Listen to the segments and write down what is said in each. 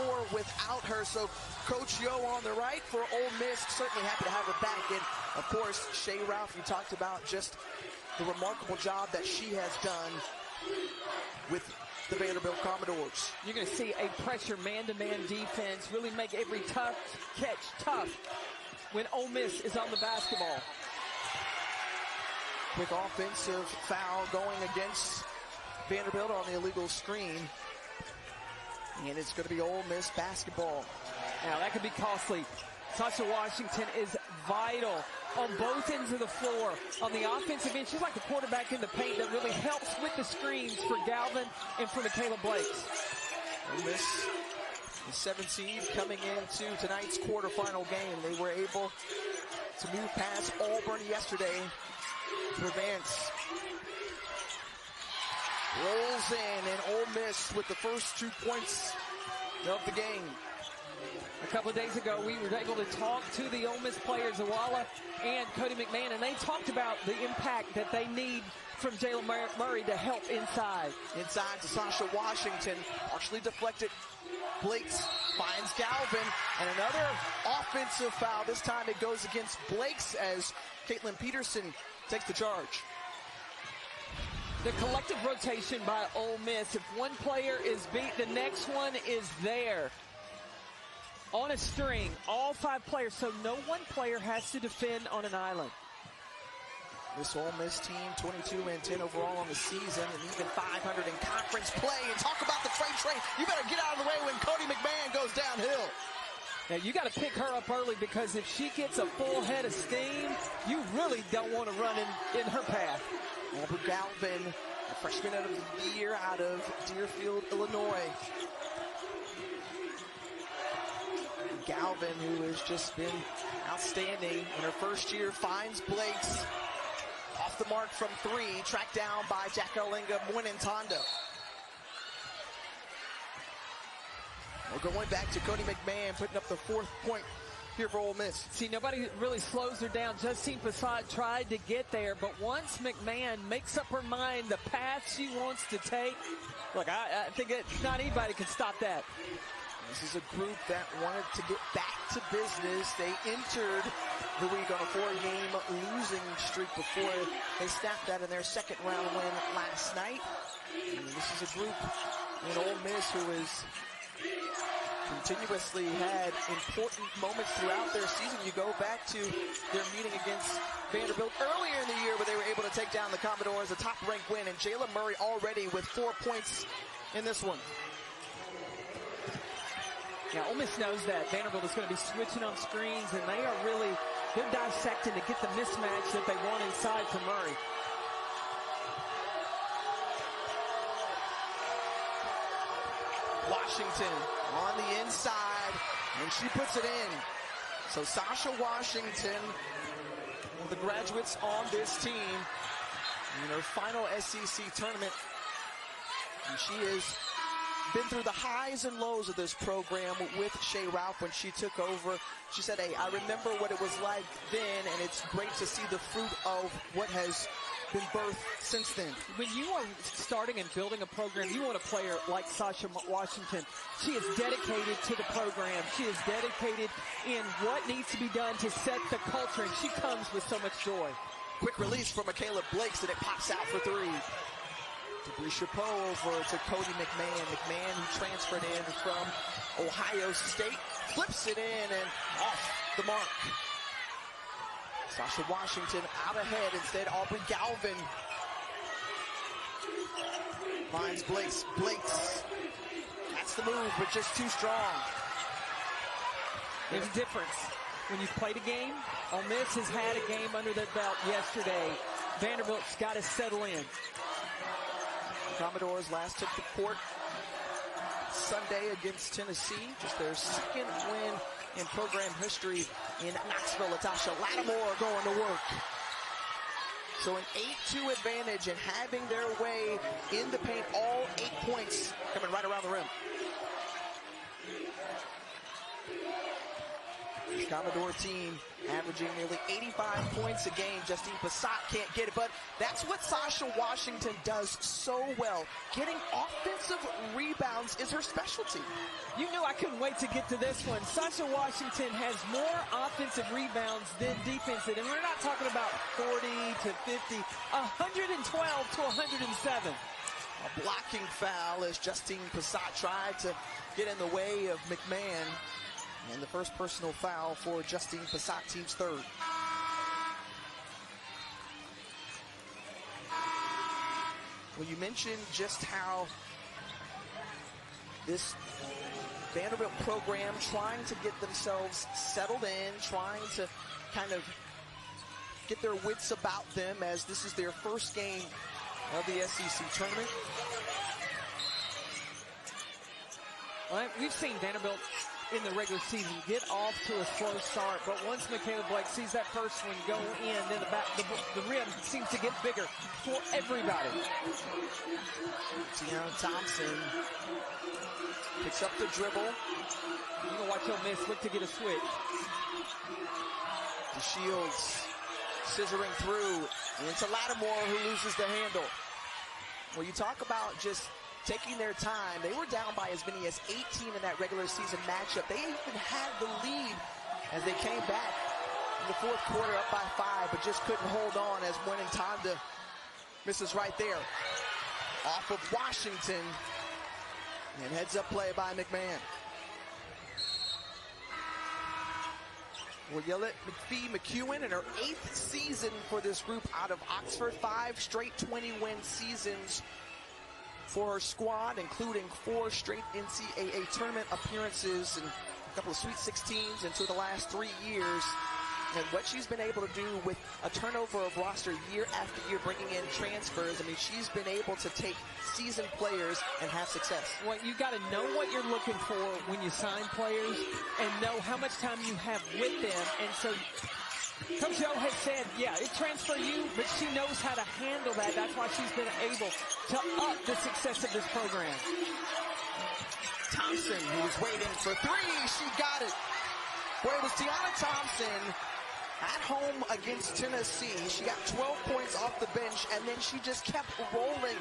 4 without her. So Coach Yo on the right for Ole Miss, certainly happy to have her back. And of course, Shea Ralph, you talked about just the remarkable job that she has done with the Vanderbilt Commodores. You're going to see a pressure man-to-man defense really make every tough catch tough when Ole Miss is on the basketball. Quick offensive foul going against Vanderbilt on the illegal screen. And it's going to be Ole Miss basketball. Now that could be costly. Sasha Washington is vital on both ends of the floor. On the offensive end, she's like the quarterback in the paint that really helps with the screens for Galvin and for Michaela Blakes. Ole Miss, the 7th seed, coming into tonight's quarterfinal game. They were able to move past Auburn yesterday to advance. Rolls in, and Ole Miss with the first 2 points of the game. A couple of days ago, we were able to talk to the Ole Miss players, Awala and Cody McMahon, and they talked about the impact that they need from Jayla Murray to help inside. Inside to Sasha Washington, partially deflected. Blakes finds Galvin, and another offensive foul. This time it goes against Blakes as Caitlin Peterson takes the charge. The collective rotation by Ole Miss, if one player is beat, the next one is there. On a string, all 5 players, so no one player has to defend on an island. This Ole Miss team, 22-10 overall on the season, and even 500 in conference play. And talk about the freight train. You better get out of the way when Cody McMahon goes downhill. Now, you got to pick her up early, because if she gets a full head of steam, you really don't want to run in her path. Amber Galvin, a freshman of the year out of Deerfield, Illinois. Galvin, who has just been outstanding in her first year, finds Blakes off the mark from 3, tracked down by Jackalinga Mwinintanda. We're going back to Cody McMahon, putting up the 4th point here for Ole Miss. See, nobody really slows her down. Justine Passat tried to get there, but once McMahon makes up her mind the path she wants to take, look, I think not anybody can stop that. This is a group that wanted to get back to business. They entered the week on a 4-game losing streak before they snapped that in their second round win last night. And this is a group in Ole Miss who has continuously had important moments throughout their season. You go back to their meeting against Vanderbilt earlier in the year where they were able to take down the Commodores, a top-ranked win, and Jayla Murray already with 4 points in this one. Now, Ole Miss knows that Vanderbilt is going to be switching on screens, and they're dissecting to get the mismatch that they want inside for Murray. Washington on the inside, and she puts it in. So Sasha Washington, one of the graduates on this team, in her final SEC tournament, and she is been through the highs and lows of this program with Shea Ralph when she took over. She said, hey, I remember what it was like then, and it's great to see the fruit of what has been birthed since then. When you are starting and building a program, you want a player like Sasha Washington. She is dedicated to the program. She is dedicated in what needs to be done to set the culture, and she comes with so much joy. Quick release from Michaela Blakes, and it pops out for 3. Brisha Poe over to Cody McMahon. McMahon, who transferred in from Ohio State, flips it in and off the mark. Sasha Washington out ahead. Instead, Aubrey Galvin finds Blakes. Blakes, that's the move, but just too strong. There's a difference. When you've played a game, Ole Miss has had a game under their belt yesterday. Vanderbilt's got to settle in. Commodores last took the court Sunday against Tennessee. Just their 2nd win in program history in Knoxville. Latasha Lattimore going to work. So an 8-2 advantage and having their way in the paint. All 8 points coming right around the rim. Commodore team averaging nearly 85 points a game. Justine Passat can't get it, but that's what Sasha Washington does so well. Getting offensive rebounds is her specialty. You knew I couldn't wait to get to this one. Sasha Washington has more offensive rebounds than defensive, and we're not talking about 40 to 50, 112 to 107. A blocking foul as Justine Passat tried to get in the way of McMahon. And the first personal foul for Justine Passat, team's third. Well, you mentioned just how this Vanderbilt program trying to get themselves settled in, trying to kind of get their wits about them as this is their first game of the SEC tournament. Well, we've seen Vanderbilt in the regular season get off to a slow start, but once Michaela Blake sees that first one go in, then the rim seems to get bigger for everybody. Tiana Thompson picks up the dribble. You can watch Ole Miss look to get a switch. DeShields scissoring through into Lattimore, who loses the handle. Well, you talk about just taking their time. They were down by as many as 18 in that regular season matchup. They even had the lead as they came back in the fourth quarter up by 5, but just couldn't hold on as winning time to misses right there. Off of Washington, and heads up play by McMahon. Well, Yolette McPhee-McEwen in her 8th season for this group out of Oxford. 5 straight 20-win seasons for her squad, including 4 straight NCAA tournament appearances and a couple of Sweet 16s in 2 of the last 3 years. And what she's been able to do with a turnover of roster year after year, bringing in transfers, I mean, she's been able to take seasoned players and have success. Well, you got to know what you're looking for when you sign players and know how much time you have with them. And so Coach O has said, yeah, it transfer you, but she knows how to handle that. That's why she's been able to up the success of this program. Thompson, who was waiting for 3, she got it. Boy, it was Tiana Thompson at home against Tennessee. She got 12 points off the bench, and then she just kept rolling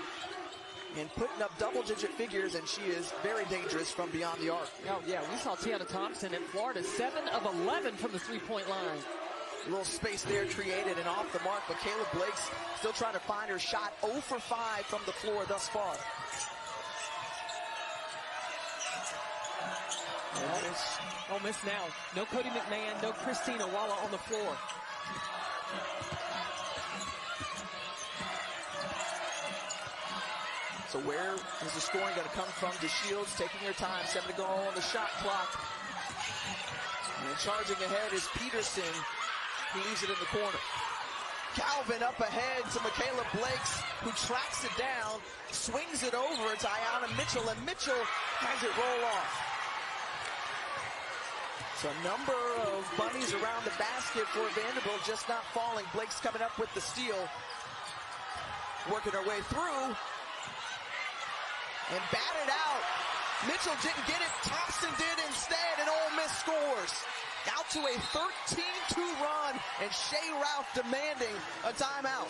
and putting up double-digit figures, and she is very dangerous from beyond the arc. Oh, yeah, we saw Tiana Thompson in Florida, 7 of 11 from the three-point line. A little space there created and off the mark, but Caleb Blake's still trying to find her shot. 0 for 5 from the floor thus far. Ole Miss now. No Cody McMahon, no Christina Walla on the floor. So where is the scoring going to come from? DeShields taking her time, 7 to go on the shot clock. And charging ahead is Peterson, who leaves it in the corner. Calvin up ahead to Michaela Blakes, who tracks it down, swings it over to Ayanna Mitchell, and Mitchell has it roll off. So a number of bunnies around the basket for Vanderbilt, just not falling. Blake's coming up with the steal, working her way through, and batted out. Mitchell didn't get it, Thompson did instead, and Ole Miss scores. Out to a 13-2 run, and Shea Ralph demanding a timeout.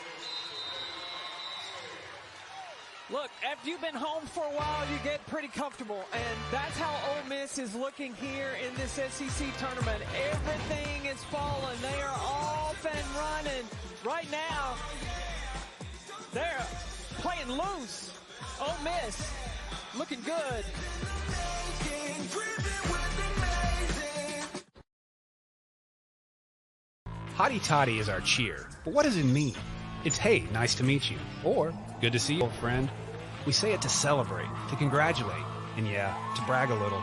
Look, after you've been home for a while, you get pretty comfortable, and that's how Ole Miss is looking here in this SEC tournament. Everything is falling. They are off and running. Right now, they're playing loose. Ole Miss looking good. Hotty Toddy is our cheer, but what does it mean? It's hey, nice to meet you, or good to see you, old friend. We say it to celebrate, to congratulate, and yeah, to brag a little.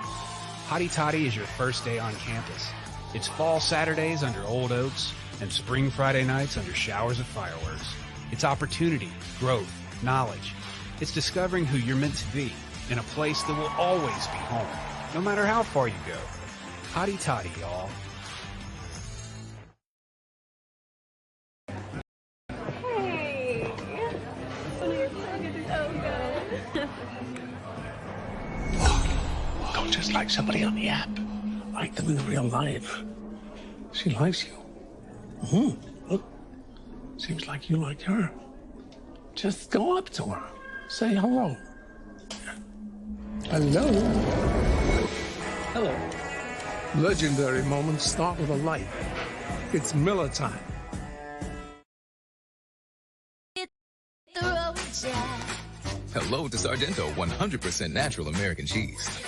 Hotty Toddy is your first day on campus. It's fall Saturdays under old oaks and spring Friday nights under showers of fireworks. It's opportunity, growth, knowledge. It's discovering who you're meant to be in a place that will always be home, no matter how far you go. Hotty Toddy, y'all. Not just like somebody on the app. Like them in real life. She likes you. Look, seems like you like her. Just go up to her. Say hello. Hello. Hello. Legendary moments start with a light. It's Miller time. Hello to Sargento 100% natural American cheese.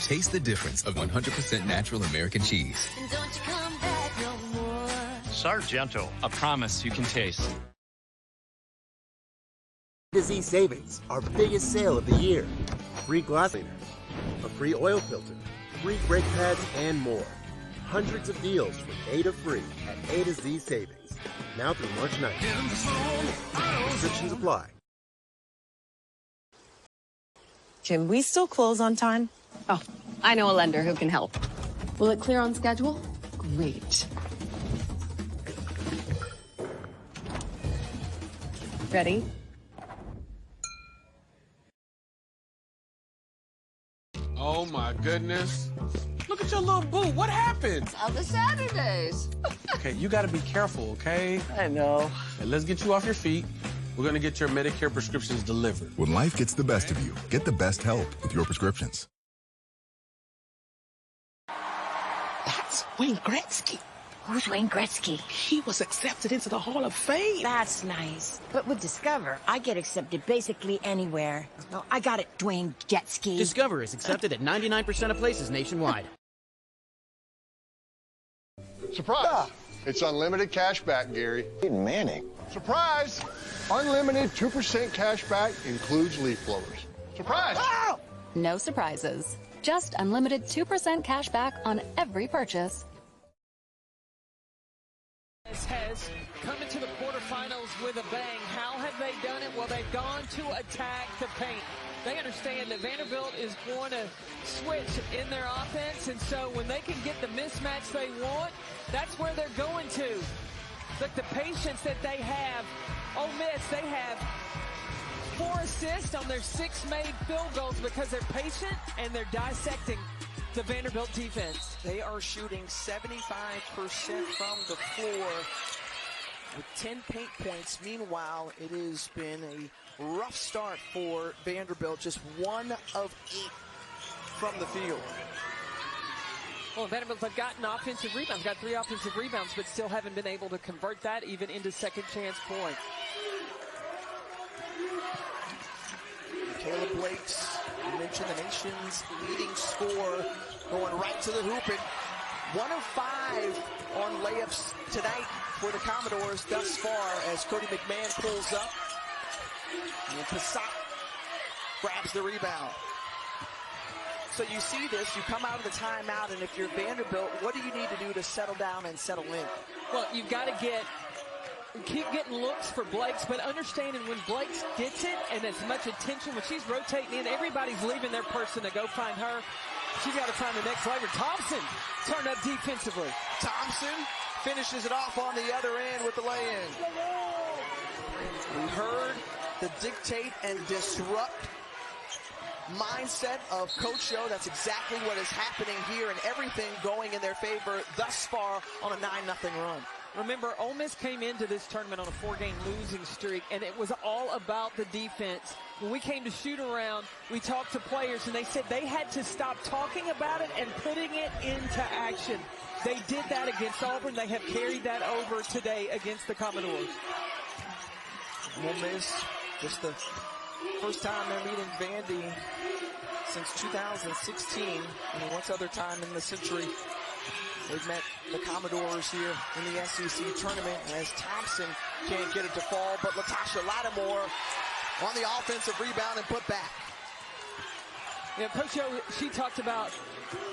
Taste the difference of 100% natural American cheese. And don't you come back no more. Sargento, a promise you can taste. Disease savings, our biggest sale of the year. Free glass cleaner, a free oil filter, free brake pads, and more. Hundreds of deals from A to free at A to Z Savings. Now through March 9th. Restrictions apply. Can we still close on time? Oh, I know a lender who can help. Will it clear on schedule? Great. Ready? Oh my goodness. Look at your little boo. What happened? Other Saturdays. Okay, you gotta be careful, okay? I know. And let's get you off your feet. We're gonna get your Medicare prescriptions delivered. When life gets the best of you, get the best help with your prescriptions. That's Wayne Gretzky. Who's Wayne Gretzky? He was accepted into the Hall of Fame. That's nice. But with Discover, I get accepted basically anywhere. Oh, I got it, Dwayne Jetski. Discover is accepted at 99% of places nationwide. Surprise! It's unlimited cash back, Gary. Manning. Surprise! Unlimited 2% cash back includes leaf blowers. Surprise! Oh! No surprises. Just unlimited 2% cash back on every purchase. Has come into the quarterfinals with a bang. How have they done it? Well, they've gone to attack the paint. They understand that Vanderbilt is going to switch in their offense, and so when they can get the mismatch they want, that's where they're going to. But the patience that they have, Ole Miss, they have 4 assists on their 6 made field goals because they're patient and they're dissecting the Vanderbilt defense. They are shooting 75% from the floor with 10 paint points. Meanwhile, it has been a rough start for Vanderbilt, just 1 of 8 from the field. Well, Vanderbilt have gotten offensive rebounds, got 3 offensive rebounds, but still haven't been able to convert that even into second chance points. Caleb Blakes, you mentioned the nation's leading scorer, going right to the hoop, and 1 of 5 on layups tonight for the Commodores thus far as Cody McMahon pulls up. And Passat grabs the rebound. So you see this, you come out of the timeout, and if you're Vanderbilt, what do you need to do to settle down and settle in? Well, you've got to keep getting looks for Blakes, but understanding when Blakes gets it and as much attention, when she's rotating in, everybody's leaving their person to go find her. She's got to find the next lever. Thompson turned up defensively. Thompson finishes it off on the other end with the lay-in. We heard the dictate and disrupt mindset of Coach Yo. That's exactly what is happening here, and everything going in their favor thus far on a 9-0 run. Remember, Ole Miss came into this tournament on a 4-game losing streak, and it was all about the defense. When we came to shoot around, we talked to players, and they said they had to stop talking about it and putting it into action. They did that against Auburn. They have carried that over today against the Commodores. Ole Miss, just the first time they're meeting Vandy since 2016, and once other time in the century. They've met the Commodores here in the SEC tournament as Thompson can't get it to fall, but Latasha Lattimore on the offensive rebound and put back. Yeah, Coach Yo, she talked about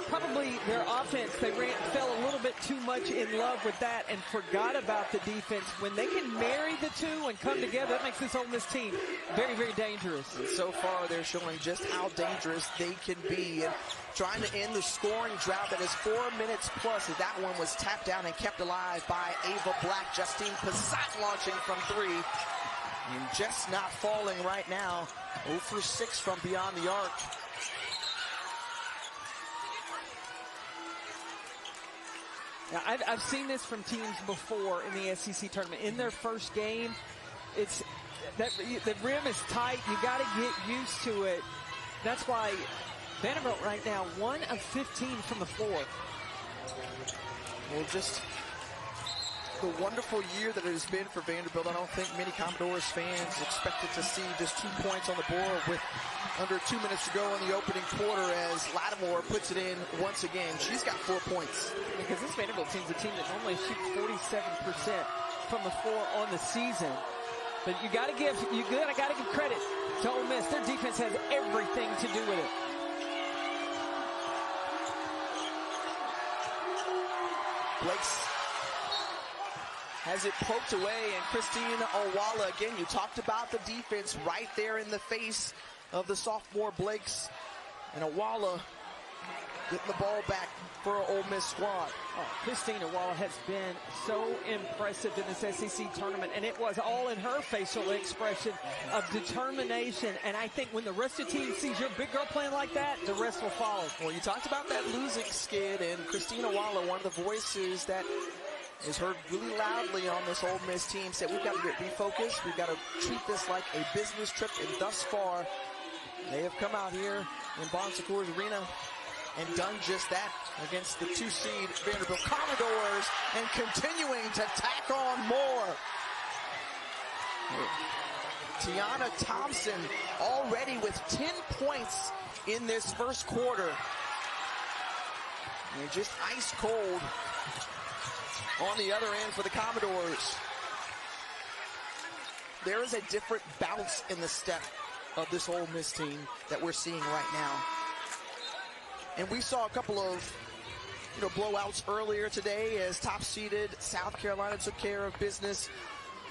probably their offense. They fell a little bit too much in love with that and forgot about the defense. When they can marry the two and come together, that makes this Ole Miss team very, very dangerous. And so far, they're showing just how dangerous they can be. And trying to end the scoring drought that is 4 minutes plus, as that one was tapped down and kept alive by Ava Black. Justine Passat launching from 3. And just not falling right now. 0 for 6 from beyond the arc. Now, I've seen this from teams before in the SEC tournament. In their first game, the rim is tight. You got to get used to it. That's why Vanderbilt right now 1 of 15 from the floor. Well, just the wonderful year that it has been for Vanderbilt. I don't think many Commodores fans expected to see just 2 points on the board with under 2 minutes to go in the opening quarter as Lattimore puts it in once again. She's got 4 points. Because this Vanderbilt team's a team that normally shoots 47% from the floor on the season. But you gotta give credit to Ole Miss. Their defense has everything to do with it. Blake's has it poked away, and Christine Owala, again, you talked about the defense right there in the face of the sophomore Blakes. And Owala getting the ball back for an Ole Miss squad. Oh, Christine Owala has been so impressive in this SEC tournament, and it was all in her facial expression of determination. And I think when the rest of the team sees your big girl playing like that, the rest will follow. Well, you talked about that losing skid, and Christine Owala, one of the voices that is heard really loudly on this Ole Miss team, said we've got to get refocused. We've got to treat this like a business trip, and thus far, they have come out here in Bon Secours Arena and done just that against the 2-seed Vanderbilt Commodores, and continuing to tack on more. Tiana Thompson already with 10 points in this first quarter. And just ice cold on the other end for the Commodores. There is a different bounce in the step of this Ole Miss team that we're seeing right now. And we saw a couple of blowouts earlier today as top-seeded South Carolina took care of business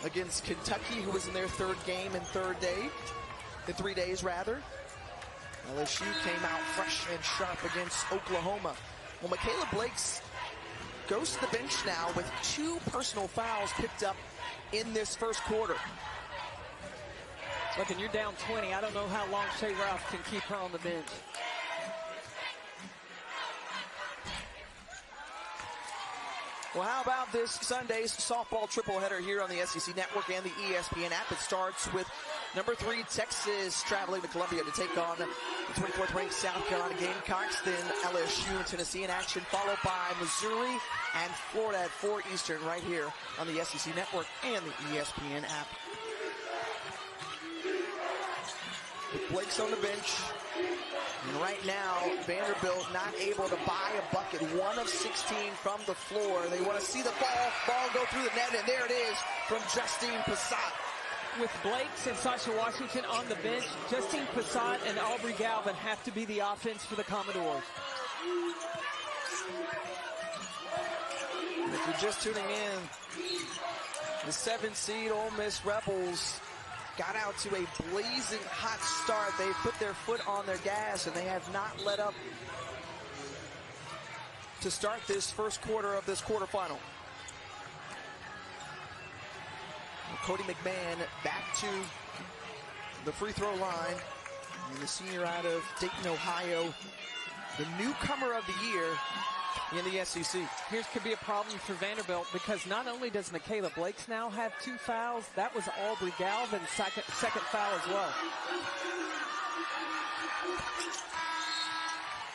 against Kentucky, who was in their third game and 3 days rather. LSU came out fresh and sharp against Oklahoma. Well, Michaela Blakes goes to the bench now with 2 personal fouls picked up in this first quarter. Look, and you're down 20. I don't know how long Shea Ralph can keep her on the bench. Well, how about this Sunday's softball tripleheader here on the SEC Network and the ESPN app? It starts with number 3 Texas traveling to Columbia to take on the 24th ranked South Carolina Gamecocks. Then LSU and Tennessee in action, followed by Missouri and Florida at 4 Eastern right here on the SEC Network and the ESPN app. With Blake's on the bench. And right now, Vanderbilt not able to buy a bucket. 1 of 16 from the floor. They want to see the ball go through the net, and there it is from Justine Passat. With Blakes and Sasha Washington on the bench, Justine Passat and Aubrey Galvin have to be the offense for the Commodores. If you're just tuning in, the 7-seed Ole Miss Rebels got out to a blazing hot start. They put their foot on their gas, and they have not let up to start this first quarter of this quarterfinal. Cody McMahon back to the free throw line. And the senior out of Dayton, Ohio, the newcomer of the year in the SEC. Here's could be a problem for Vanderbilt, because not only does Michaela Blakes now have 2 fouls, that was Aubrey Galvin's second foul as well.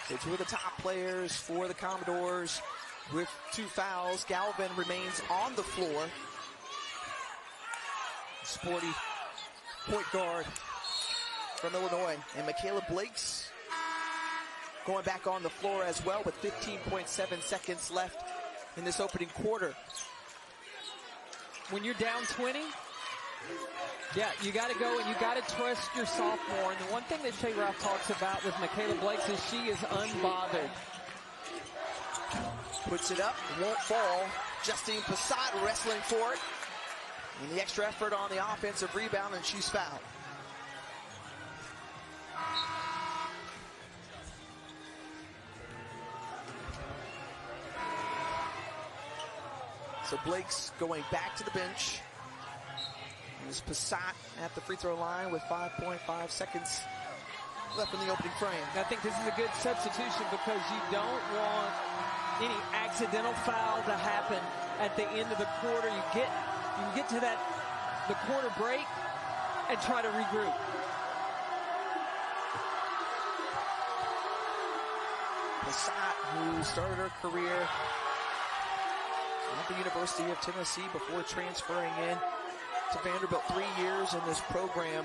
So 2 of the top players for the Commodores with 2 fouls. Galvin remains on the floor. Sporty point guard from Illinois. And Michaela Blakes going back on the floor as well with 15.7 seconds left in this opening quarter. When you're down 20, yeah, you got to go and you got to trust your sophomore. And the one thing that Shea Ralph talks about with Michaela Blakes is she is unbothered. Puts it up, won't fall. Justine Passat wrestling for it. And the extra effort on the offensive rebound, and she's fouled. So Blake's going back to the bench. There's Passat at the free throw line with 5.5 seconds left in the opening frame. I think this is a good substitution because you don't want any accidental foul to happen at the end of the quarter. You can get to the quarter break and try to regroup. Passat, who started her career at the University of Tennessee before transferring in to Vanderbilt, 3 years in this program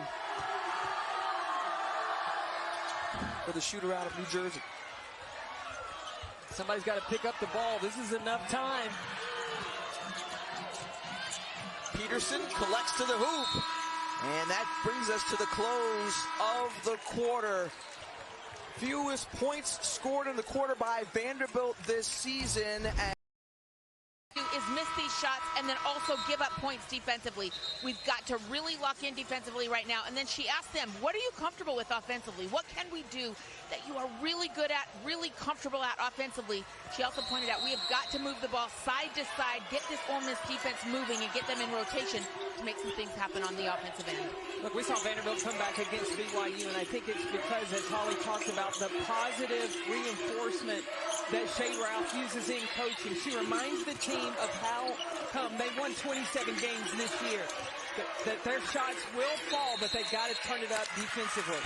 for the shooter out of New Jersey. Somebody's got to pick up the ball. This is enough time. Peterson collects to the hoop. And that brings us to the close of the quarter. Fewest points scored in the quarter by Vanderbilt this season. Is miss these shots and then also give up points defensively. We've got to really lock in defensively right now. And then she asked them, what are you comfortable with offensively? What can we do that you are really good at, really comfortable at offensively? She also pointed out we have got to move the ball side to side, get this Ole Miss defense moving and get them in rotation to make some things happen on the offensive end. Look, we saw Vanderbilt come back against BYU, and I think it's because, as Holly talked about, the positive reinforcement that Shea Ralph uses in coaching. She reminds the team of how come they won 27 games this year. That their shots will fall, but they've got to turn it up defensively.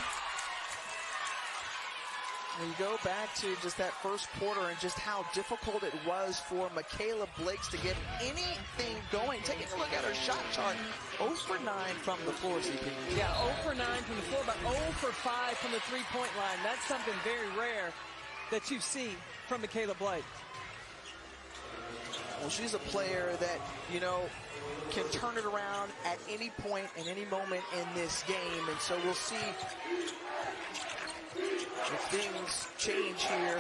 When you go back to just that first quarter and just how difficult it was for Michaela Blakes to get anything going. Taking a look at her shot chart, 0 for 9 from the floor, CP. Yeah, 0 for 9 from the floor, but 0 for 5 from the three-point line. That's something very rare that you see from Michaela Blake. Well, she's a player that, you know, can turn it around at any point and any moment in this game. And so we'll see if things change here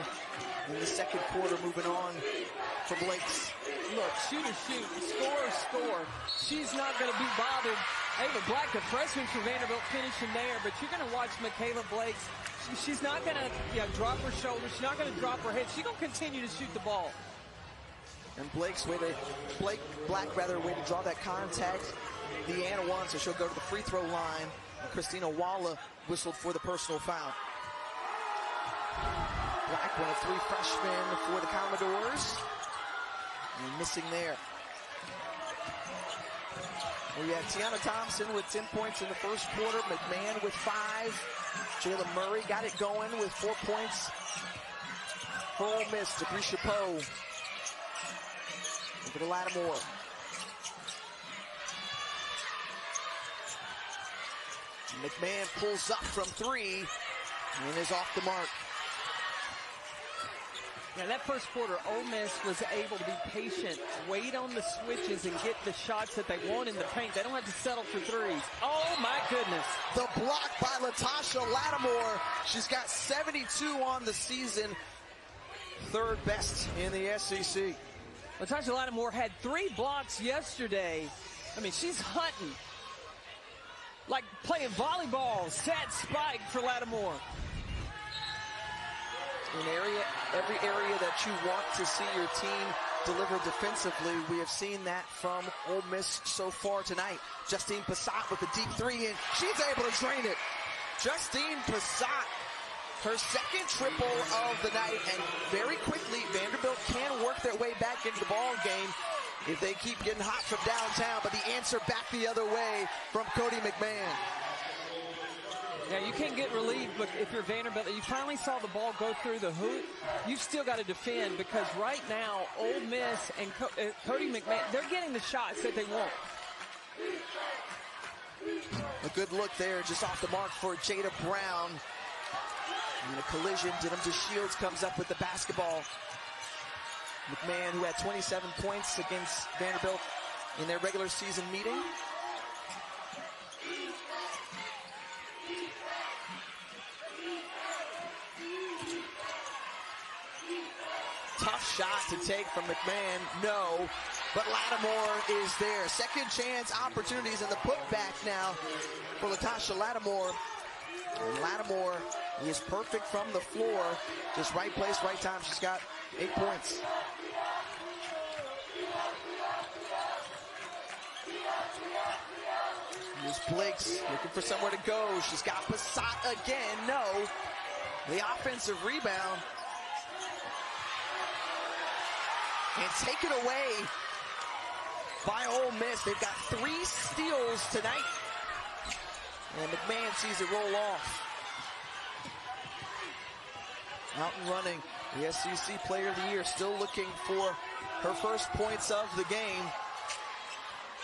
in the second quarter, moving on for Blakes. Look, shoot, score. She's not going to be bothered. Ava Black, the freshman for Vanderbilt, finishing there, but you're going to watch Michaela Blakes. She's not going to drop her shoulders. She's not going to drop her head. She's going to continue to shoot the ball. And Blake Black way to draw that contact. Deanna won, so she'll go to the free throw line. And Christina Walla whistled for the personal foul. Black, one of 3 freshmen for the Commodores. And missing there. We have Tiana Thompson with 10 points in the first quarter. McMahon with 5. Jayla Murray got it going with 4 points for Ole Miss. Debris Chapeau over to Lattimore. McMahon pulls up from 3 and is off the mark. Yeah, that first quarter, Ole Miss was able to be patient, wait on the switches, and get the shots that they want in the paint. They don't have to settle for threes. Oh, my goodness. The block by Latasha Lattimore. She's got 72 on the season. 3rd best in the SEC. Latasha Lattimore had 3 blocks yesterday. I mean, she's hunting. Like playing volleyball, set spike for Lattimore. Every area that you want to see your team deliver defensively, we have seen that from Ole Miss so far tonight. Justine Passat with a deep 3, and she's able to drain it. Justine Passat, her second triple of the night, and very quickly Vanderbilt can work their way back into the ball game if they keep getting hot from downtown, but the answer back the other way from Cody McMahon. Yeah, you can't get relieved, but if you're Vanderbilt, you finally saw the ball go through the hoop, you've still got to defend, because right now, Ole Miss and Cody McMahon, they're getting the shots that they want. A good look there, just off the mark for Jada Brown. And a collision, Denham Shields comes up with the basketball. McMahon, who had 27 points against Vanderbilt in their regular season meeting. Tough shot to take from McMahon, no, but Lattimore is there. Second chance opportunities in the putback now for Latasha Lattimore. And Lattimore is perfect from the floor, just right place, right time. She's got 8 points. Here's Blakes looking for somewhere to go. She's got Passat again, no. The offensive rebound. and taken away by Ole Miss. They've got 3 steals tonight. And McMahon sees it roll off. Out and running, the SEC Player of the Year, still looking for her first points of the game.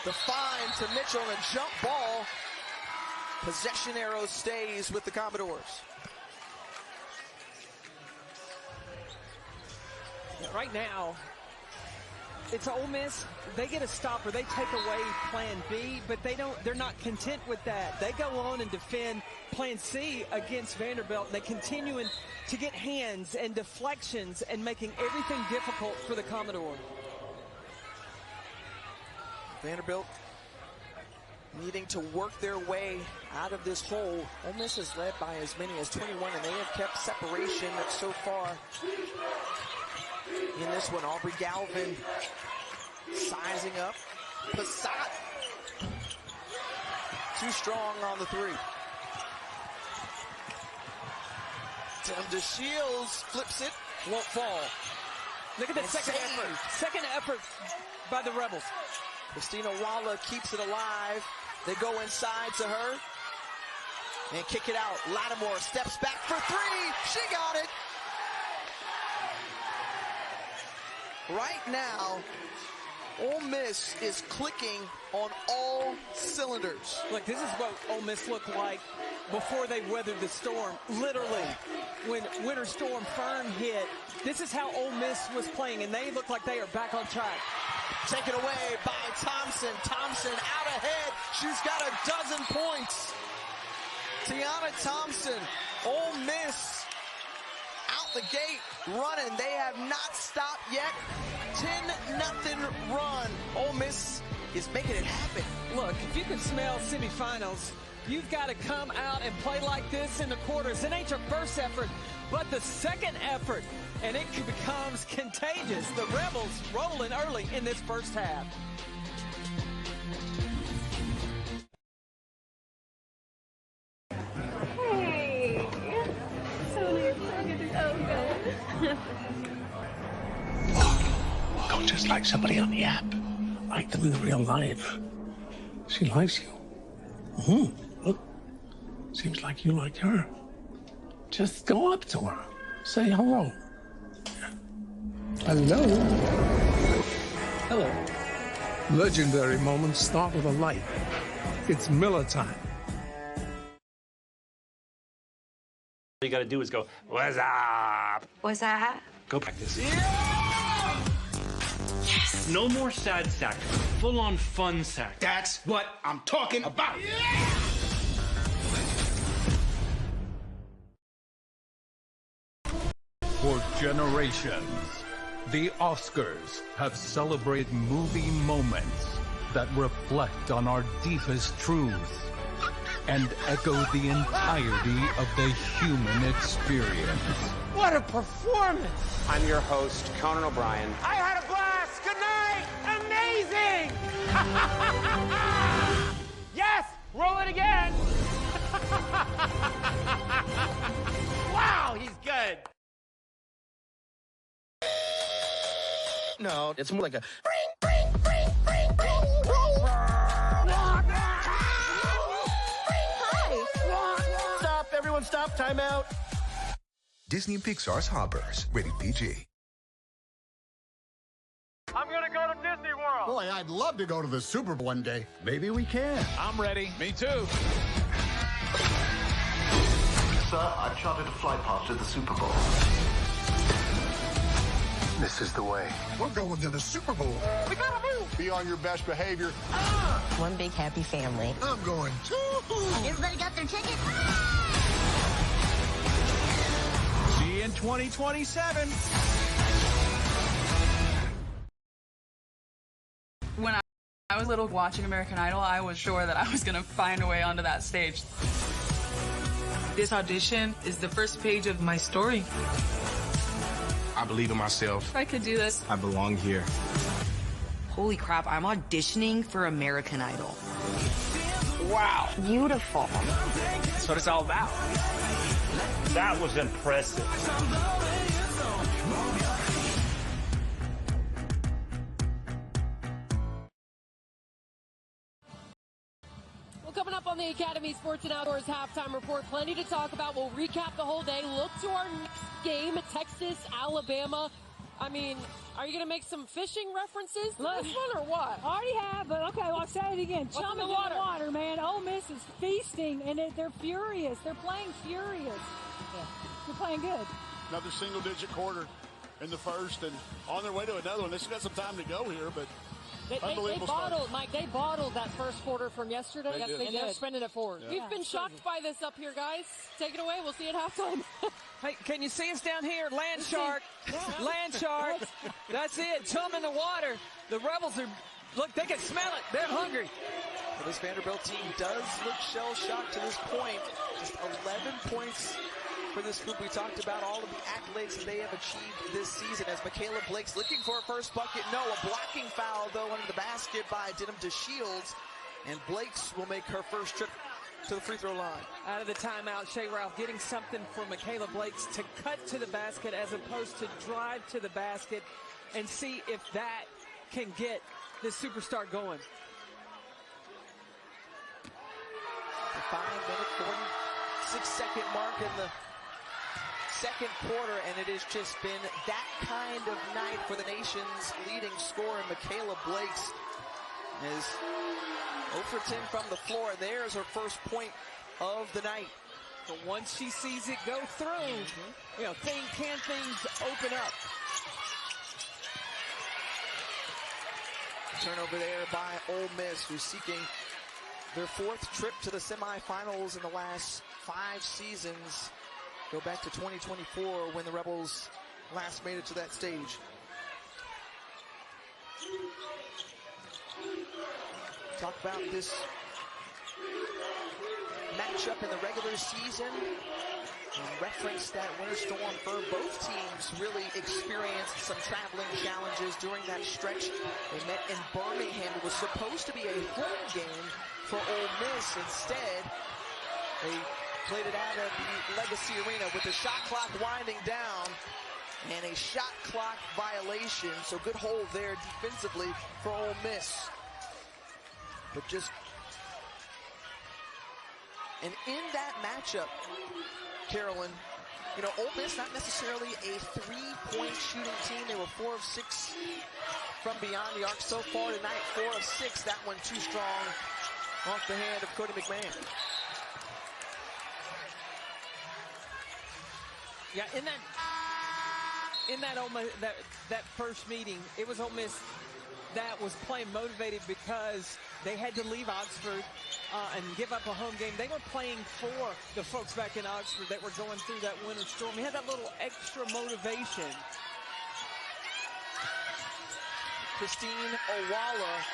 The find to Mitchell and a jump ball. Possession arrow stays with the Commodores. Right now, it's Ole Miss. They get a stopper. They take away plan B, but they're not content with that. They go on and defend plan C against Vanderbilt. They're continuing to get hands and deflections and making everything difficult for the Commodore. Vanderbilt needing to work their way out of this hole. Ole Miss is led by as many as 21, and they have kept separation so far in this one. Aubrey Galvin sizing up. Passat too strong on the 3. Tim DeShields flips it, won't fall. Look at that second effort. Second effort by the Rebels. Christina Walla keeps it alive. They go inside to her and kick it out. Lattimore steps back for 3. She got it. Right now, Ole Miss is clicking on all cylinders. Look, this is what Ole Miss looked like before they weathered the storm. Literally, when Winter Storm Fern hit, this is how Ole Miss was playing, and they look like they are back on track. Taken away by Thompson. Thompson out ahead. She's got 12 points. Tiana Thompson, Ole Miss out the gate running. They have not stopped yet. 10-0 run. Ole Miss is making it happen. Look, if you can smell semifinals, you've got to come out and play like this in the quarters. It ain't your first effort, but the second effort, and it becomes contagious. The Rebels rolling early in this first half. Hey, so nice. So good. Don't just like somebody on the app. Like them in real life. She likes you. Look, seems like you like her. Just go up to her. Say hello. Hello. Hello. Legendary moments start with a light. It's Miller time. All you gotta do is go, what's up? What's up? Go practice. Yes. No more sad sack. Full-on fun sack. That's what I'm talking about. For generations, the Oscars have celebrated movie moments that reflect on our deepest truths and echo the entirety of the human experience. What a performance! I'm your host, Conan O'Brien. I had a blast! Good night! Amazing! Yes! Roll it again! Wow, he's good! No, it's more like a... Stop, everyone stop, time out. Disney and Pixar's Hoppers, rated PG. I'm gonna go to Disney World. Boy, I'd love to go to the Super Bowl one day. Maybe we can. I'm ready. Me too. Sir, I've chartered a flight pass to the Super Bowl. This is the way. We're going to the Super Bowl. We gotta move! Be on your best behavior. One big happy family. I'm going too. Everybody got their ticket? See you in 2027. When I was little watching American Idol, I was sure that I was going to find a way onto that stage. This audition is the first page of my story. I believe in myself. If I could do this. I belong here. Holy crap, I'm auditioning for American Idol. Wow. Beautiful. That's what it's all about. That was impressive. Well, coming up on the Academy Sports and Outdoors Halftime Report, plenty to talk about. We'll recap the whole day, look to our next game, Texas, Alabama. I mean, are you going to make some fishing references to this one or what? I already have, but okay, well, I'll say it again. Chum in the water, man. Ole Miss is feasting, and they're furious. They're playing furious. Yeah. They're playing good. Another single-digit quarter in the first, and on their way to another one. They still got some time to go here, but they bottled, Mike. They bottled that first quarter from yesterday. Yes, they did. And they're spending it forward. Yeah. We've been shocked by this up here, guys. Take it away. We'll see you at halftime. Hey, can you see us down here? Land shark. Land shark. That's it. Chum in the water. The Rebels are, look, they can smell it. They're hungry. Well, this Vanderbilt team does look shell-shocked to this point. Just 11 points for this group. We talked about all of the accolades that they have achieved this season as Michaela Blake's looking for a first bucket. No, a blocking foul, though, under the basket by Denham DeShields. And Blake's will make her first trip to the free throw line. Out of the timeout, Shea Ralph getting something for Michaela Blake's to cut to the basket as opposed to drive to the basket and see if that can get this superstar going. The 5-minute, 46-second mark in the second quarter, and it has just been that kind of night for the nation's leading scorer, Michaela Blake's. Is 0 for 10 from the floor. There's her first point of the night. But once she sees it go through, you know, can things open up? Turnover there by Ole Miss, who's seeking their fourth trip to the semifinals in the last 5 seasons. Go back to 2024 when the Rebels last made it to that stage. Talk about this matchup in the regular season and reference that winter storm for both teams. Really experienced some traveling challenges during that stretch. They met in Birmingham. It was supposed to be a home game for Ole Miss. Instead, they played it out at the Legacy Arena with the shot clock winding down and a shot clock violation. So good hold there defensively for Ole Miss. But just, and in that matchup, Carolyn, you know, Ole Miss not necessarily a three-point shooting team. They were 4 of 6 from beyond the arc so far tonight. 4 of 6. That one too strong off the hand of Cody McMahon. Yeah, in that first meeting, it was Ole Miss that was playing motivated because they had to leave Oxford and give up a home game. They were playing for the folks back in Oxford that were going through that winter storm. They had that little extra motivation. Christine Owala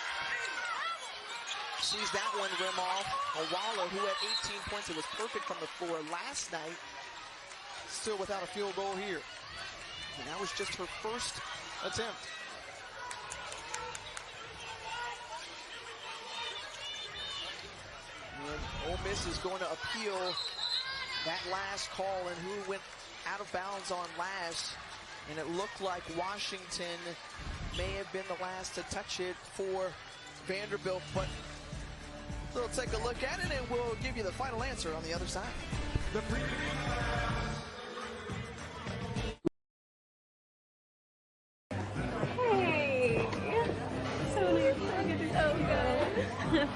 sees that one rim off. Owala, who had 18 points, it was perfect from the floor last night, still without a field goal here. And that was just her first attempt. And Ole Miss is going to appeal that last call and who went out of bounds on last. And it looked like Washington may have been the last to touch it for Vanderbilt. But we'll take a look at it and we'll give you the final answer on the other side. Hey, so nice. Look at this. Oh, good.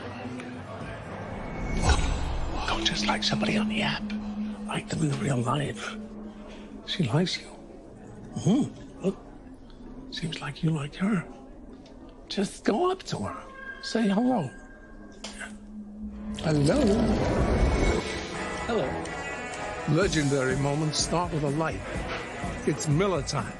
Don't just like somebody on the app. Like them in real life. She likes you. Look. Seems like you like her. Just go up to her. Say hello. Hello. Hello. Legendary moments start with a light. It's Miller time.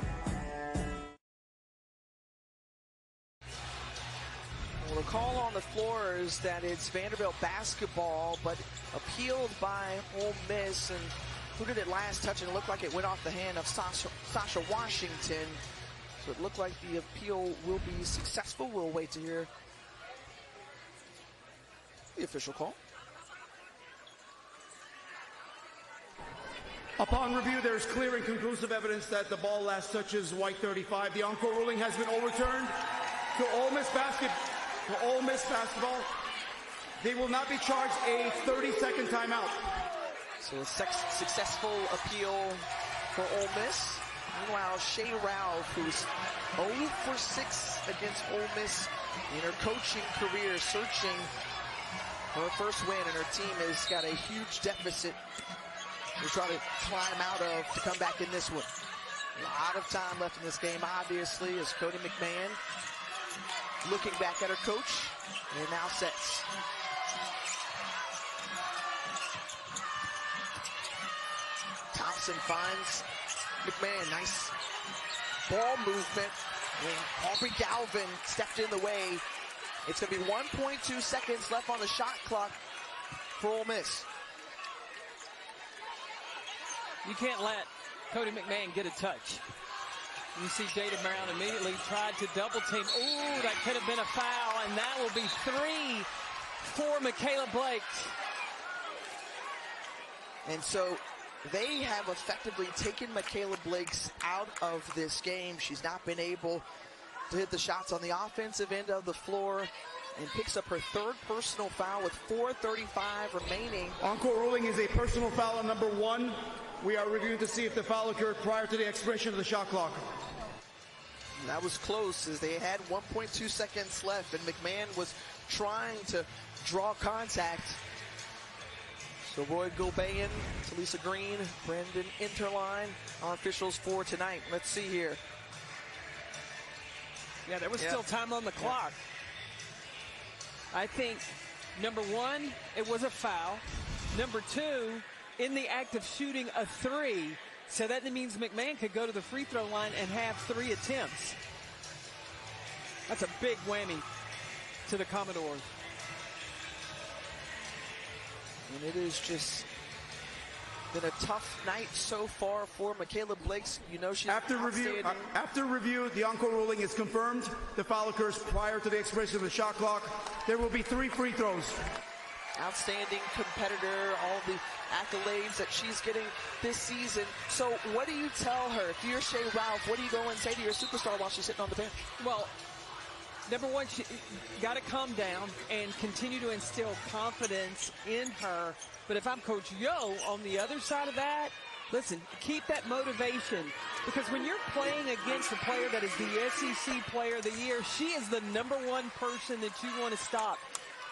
Well, the call on the floor is that it's Vanderbilt basketball, but appealed by Ole Miss. And who did it last touch? And it looked like it went off the hand of Sasha Washington. So it looked like the appeal will be successful. We'll wait to hear the official call. Upon review, there is clear and conclusive evidence that the ball last touches white 35. The encore ruling has been overturned to Ole Miss basketball. they will not be charged a 30-second timeout. So a successful appeal for Ole Miss. Meanwhile, Shea Ralph, who's 0 for 6 against Ole Miss in her coaching career, searching for her first win, and her team has got a huge deficit to try to climb out of to come back in this one. A lot of time left in this game, obviously, as Cody McMahon looking back at her coach, and now sets. Thompson finds McMahon, nice ball movement. When Aubrey Galvin stepped in the way, it's going to be 1.2 seconds left on the shot clock for Ole Miss. You can't let Cody McMahon get a touch. You see Jada Brown immediately tried to double team. Ooh, that could have been a foul, and that will be 3 for Michaela Blake. And so they have effectively taken Michaela Blakes out of this game. She's not been able to hit the shots on the offensive end of the floor, and picks up her 3rd personal foul with 4:35 remaining. On-court ruling is a personal foul on number 1. We are reviewing to see if the foul occurred prior to the expiration of the shot clock. And that was close, as they had 1.2 seconds left, and McMahon was trying to draw contact. So Roy Gilbayan, Talisa Green, Brendan Interline, our officials for tonight. Let's see here. Yeah, there was still time on the clock. I think, number 1, it was a foul. Number 2, in the act of shooting a 3, so that means McMahon could go to the free throw line and have 3 attempts. That's a big whammy to the Commodores. And it is just been a tough night so far for Michaela Blakes. You know, she's after review, the encore ruling is confirmed. The foul occurs prior to the expiration of the shot clock. There will be 3 free throws. Outstanding competitor, all the accolades that she's getting this season. So what do you tell her? If you're Shea Ralph, what do you go and say to your superstar while she's sitting on the bench? Well, number 1, she got to calm down and continue to instill confidence in her. But if I'm Coach Yo on the other side of that, listen, keep that motivation. Because when you're playing against a player that is the SEC Player of the Year, she is the number 1 person that you want to stop.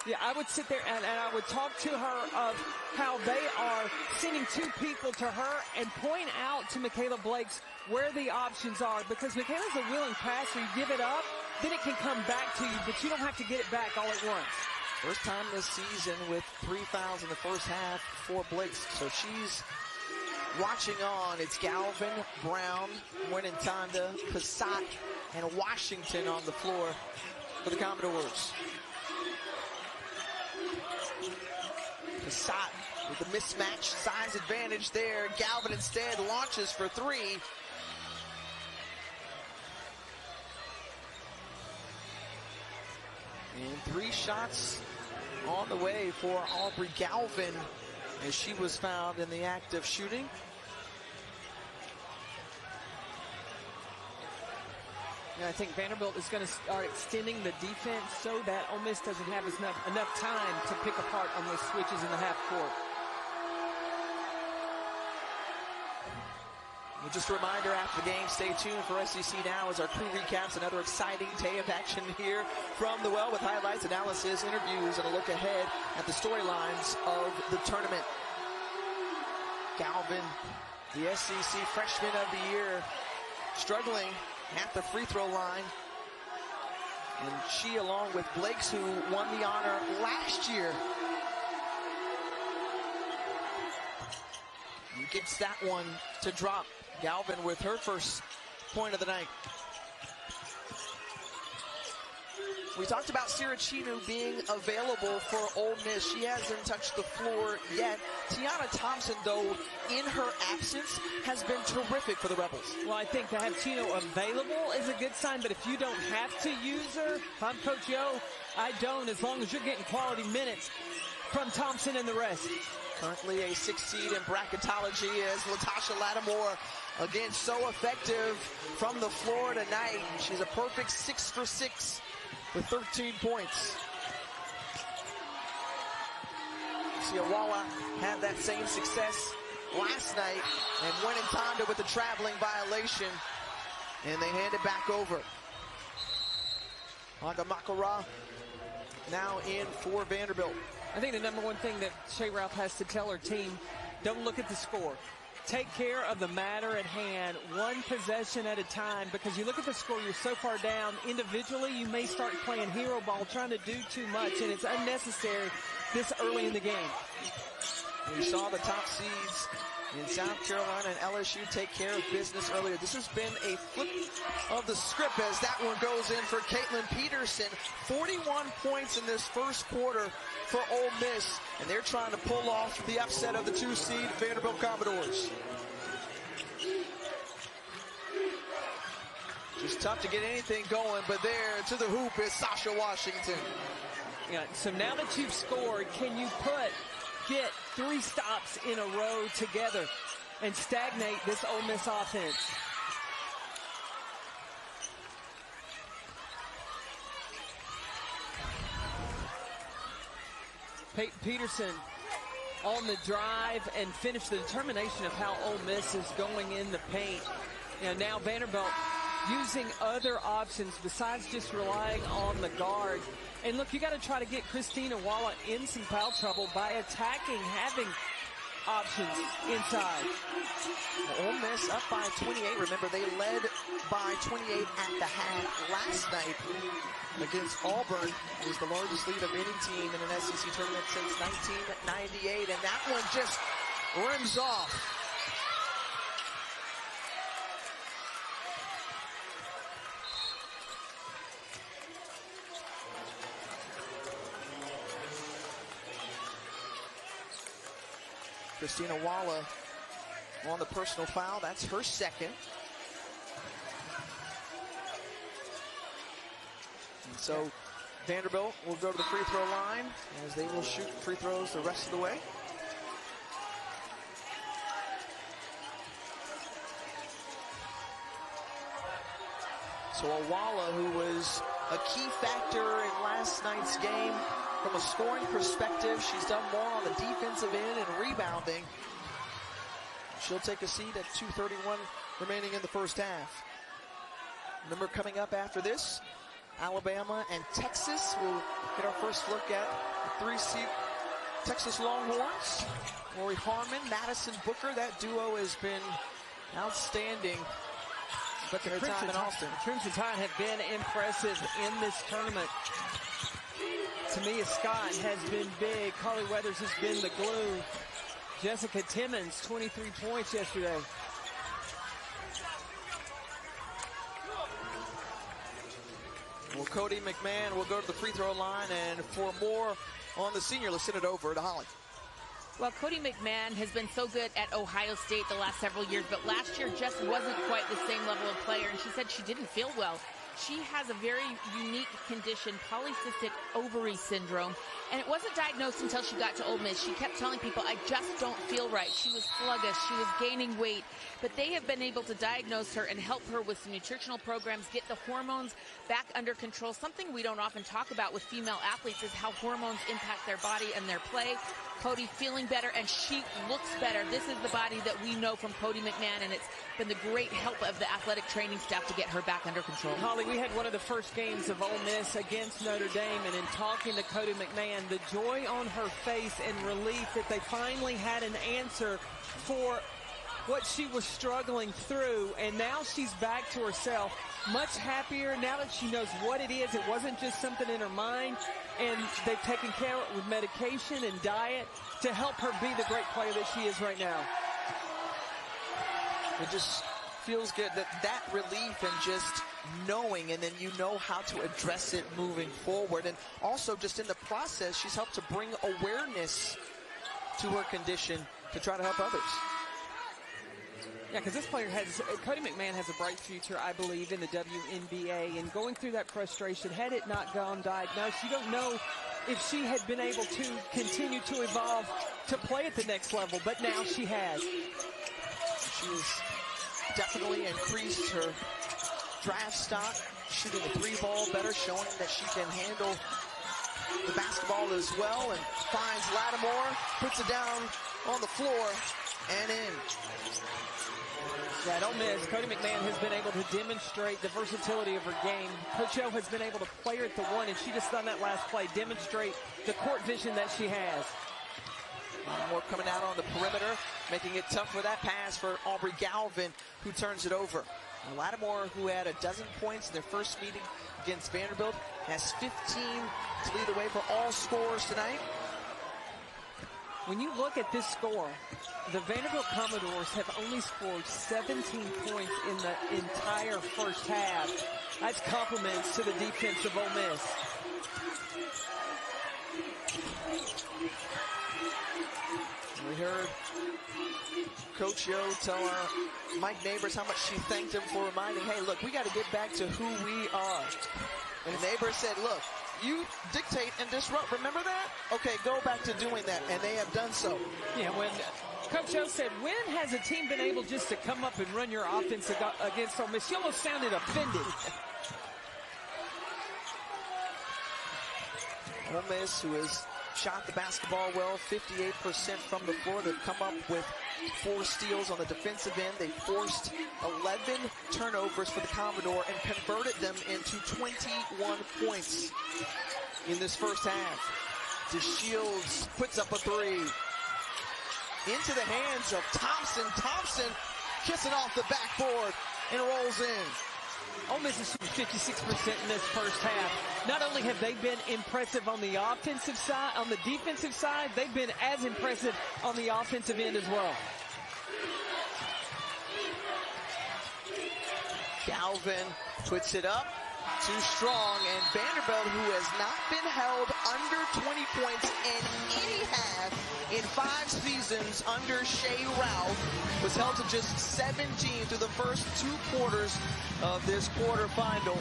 Yeah, I would sit there and I would talk to her of how they are sending 2 people to her and point out to Michaela Blakes where the options are. Because Michaela's a willing passer. You give it up, then it can come back to you, but you don't have to get it back all at once. First time this season with 3 fouls in the first half for Blakes. So she's watching on. It's Galvin, Brown, Winantanda, Passat, and Washington on the floor for the Commodores. Passat with the mismatch size advantage there. Galvin instead launches for 3. And 3 shots on the way for Aubrey Galvin, as she was found in the act of shooting. And I think Vanderbilt is going to start extending the defense so that Ole Miss doesn't have enough time to pick apart on those switches in the half court. Well, just a reminder after the game, stay tuned for SEC Now as our crew recaps another exciting day of action here from the Well, with highlights, analysis, interviews, and a look ahead at the storylines of the tournament. Galvin, the SEC Freshman of the Year, struggling at the free throw line. And she, along with Blakes, who won the honor last year, gets that one to drop. Galvin with her first point of the night. We talked about Sirachinu being available for Ole Miss. She hasn't touched the floor yet. Tiana Thompson, though, in her absence, has been terrific for the Rebels. Well, I think to have Chino available is a good sign, but if you don't have to use her, if I'm Coach Yo, I don't, as long as you're getting quality minutes from Thompson and the rest. Currently a 6th seed in bracketology as Latasha Lattimore, again, so effective from the floor tonight. She's a perfect 6 for 6 with 13 points. Obviously, Awala had that same success last night and went in tandem with the traveling violation, and they hand it back over. Agamakara now in for Vanderbilt. I think the number one thing that Shea Ralph has to tell her team, don't look at the score. Take care of the matter at hand, one possession at a time, because you look at the score, you're so far down. Individually, you may start playing hero ball, trying to do too much, and it's unnecessary this early in the game. We saw the top seeds in South Carolina and LSU take care of business earlier. This has been a flip of the script as that one goes in for Caitlin Peterson. 41 points in this first quarter for Ole Miss, and they're trying to pull off the upset of the 2-seed Vanderbilt Commodores. Just tough to get anything going, but there to the hoop is Sasha Washington. Yeah, so now that you've scored, can you get 3 stops in a row together and stagnate this Ole Miss offense? Peterson on the drive and finish the determination of how Ole Miss is going in the paint. Now Vanderbilt using other options besides just relying on the guard. And look, you got to try to get Christina Walla in some foul trouble by attacking, having options inside. Ole Miss up by 28. Remember, they led by 28 at the half last night against Auburn. It was the largest lead of any team in an SEC tournament since 1998, and that one just rims off. Christina Walla on the personal foul. That's her second. And so Vanderbilt will go to the free throw line as they will shoot free throws the rest of the way. So Awala, who was a key factor in last night's game, from a scoring perspective, she's done more on the defensive end and rebounding. She'll take a seat at 2:31 remaining in the first half. Remember, coming up after this, Alabama and Texas. We'll get our first look at the 3-seed Texas Longhorns. Lori Harmon, Madison Booker, that duo has been outstanding. But the time in Austin. Crimson Tide have been impressive in this tournament. Tamia Scott has been big. Carly Weathers has been the glue. Jessica Timmons, 23 points yesterday. Well, Cody McMahon will go to the free throw line, and for more on the senior, let's send it over to Holly. Well, Cody McMahon has been so good at Ohio State the last several years, but last year just wasn't quite the same level of player, and she said she didn't feel well. She has a very unique condition, polycystic ovary syndrome, and it wasn't diagnosed until she got to Ole Miss. She kept telling people, I just don't feel right. She was sluggish, she was gaining weight, but they have been able to diagnose her and help her with some nutritional programs, get the hormones back under control. Something we don't often talk about with female athletes is how hormones impact their body and their play. Cody feeling better, and she looks better. This is the body that we know from Cody McMahon, and it's been the great help of the athletic training staff to get her back under control. Holly, we had one of the first games of Ole Miss against Notre Dame, and in talking to Cody McMahon, the joy on her face and relief that they finally had an answer for what she was struggling through, and now she's back to herself, much happier now that she knows what it is. It wasn't just something in her mind, and they've taken care of it with medication and diet to help her be the great player that she is right now. It just feels good that relief and just knowing, and then you know how to address it moving forward. And also just in the process, she's helped to bring awareness to her condition to try to help others. Yeah, because this player Cody McMahon has a bright future, I believe, in the WNBA. And going through that frustration, had it not gone diagnosed, you don't know if she had been able to continue to evolve to play at the next level. But now she has. She's definitely increased her draft stock, shooting the 3 ball better, showing that she can handle the basketball as well and finds Lattimore, puts it down on the floor and in. Yeah, at Ole Miss, Cody McMahon has been able to demonstrate the versatility of her game. Coach O has been able to play her at the one, and she just done that last play, demonstrate the court vision that she has. More coming out on the perimeter, making it tough for that pass for Aubrey Galvin, who turns it over. And Lattimore, who had a dozen points in their first meeting against Vanderbilt, has 15 to lead the way for all scorers tonight. When you look at this score, the Vanderbilt Commodores have only scored 17 points in the entire first half. That's compliments to the defense of Ole Miss. We heard Coach Yo tell Mike Neighbors how much she thanked him for reminding, hey, look, we got to get back to who we are. And Neighbors said, look, you dictate and disrupt. Remember that? Okay, go back to doing that. And they have done so. Yeah, when Coach O said, when has a team been able just to come up and run your offense against Ole Miss? She almost sounded offended. Ole Miss, who has shot the basketball well, 58% from the floor. They've come up with 4 steals on the defensive end. They forced 11 turnovers for the Commodore and converted them into 21 points in this first half. DeShields puts up a 3. Into the hands of Thompson. Thompson kissing off the backboard and rolls in. Ole Miss is 56% in this first half. Not only have they been impressive on the offensive side, on the defensive side, they've been as impressive on the offensive end as well. Galvin puts it up, too strong, and Vanderbilt, who has not been held under 20 points in any half in 5 seasons under Shea Ralph, was held to just 17 through the first 2 quarters of this quarterfinal.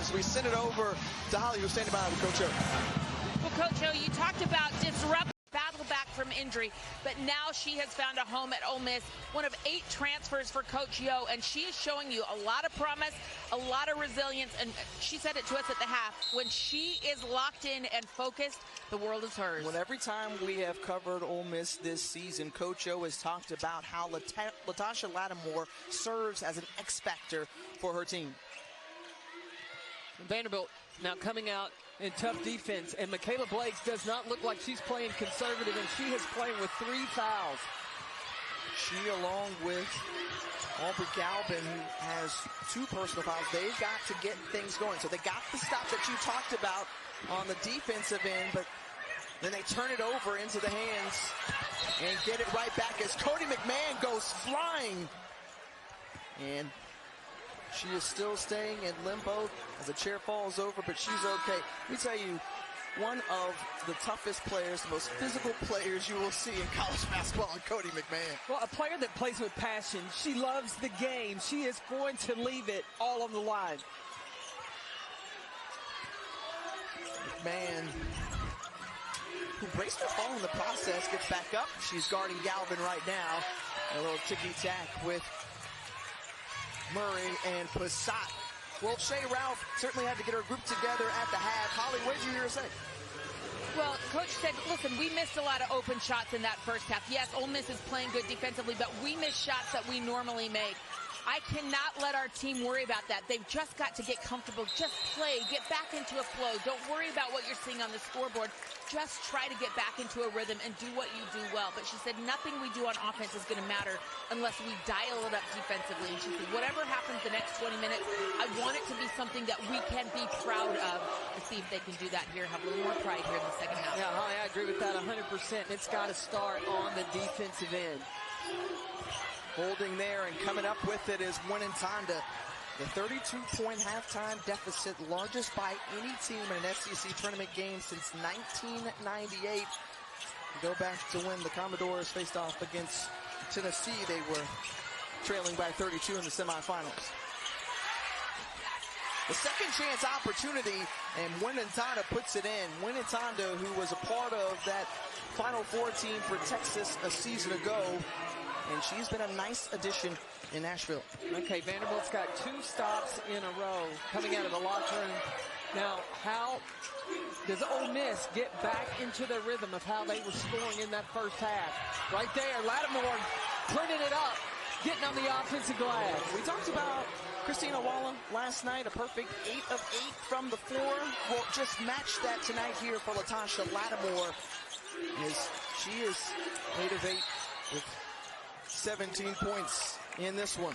As we send it over to Holly, who's standing by with Coach O. Well, Coach O, you talked about disrupt, battle back from injury, but now she has found a home at Ole Miss, one of 8 transfers for Coach Yo, and she is showing you a lot of promise, a lot of resilience, and she said it to us at the half. When she is locked in and focused, the world is hers. Well, every time we have covered Ole Miss this season, Coach O has talked about how Latasha Lattimore serves as an X factor for her team. Vanderbilt now coming out in tough defense, and Michaela Blakes does not look like she's playing conservative, and she is playing with 3 fouls. She, along with Aubrey Galvin, who has 2 personal fouls, they've got to get things going. So they got the stop that you talked about on the defensive end, but then they turn it over into the hands and get it right back as Cody McMahon goes flying. And she is still staying in limbo as the chair falls over, but she's okay. Let me tell you, one of the toughest players, the most physical players you will see in college basketball, and Cody McMahon. Well, a player that plays with passion. She loves the game. She is going to leave it all on the line. McMahon, who braced her fall in the process, gets back up. She's guarding Galvin right now. A little ticky-tack with Murray and Passat. Well, Shea Ralph certainly had to get her group together at the half. Holly, what did you hear her say? Well, Coach said, listen, we missed a lot of open shots in that first half. Yes, Ole Miss is playing good defensively, but we miss shots that we normally make. I cannot let our team worry about that. They've just got to get comfortable. Just play. Get back into a flow. Don't worry about what you're seeing on the scoreboard. Just try to get back into a rhythm and do what you do well. But she said nothing we do on offense is going to matter unless we dial it up defensively. And she said whatever happens the next 20 minutes, I want it to be something that we can be proud of. To see if they can do that here, have a little more pride here in the second half. Yeah, Holly, I agree with that 100%. It's got to start on the defensive end. Holding there and coming up with it is Winantanda. The 32-point halftime deficit, largest by any team in an SEC tournament game since 1998. Go back to when the Commodores faced off against Tennessee. They were trailing by 32 in the semifinals. The second chance opportunity, and Winantanda puts it in. Winantanda, who was a part of that Final Four team for Texas a season ago, and she's been a nice addition in Nashville. Okay, Vanderbilt's got 2 stops in a row coming out of the locker room. Now, how does Ole Miss get back into the rhythm of how they were scoring in that first half? Right there, Lattimore printing it up, getting on the offensive glass. We talked about Christina Walla last night, a perfect 8 of 8 from the floor. We'll just match that tonight here for Latasha Lattimore, as she is 8 of 8 with 17 points in this one.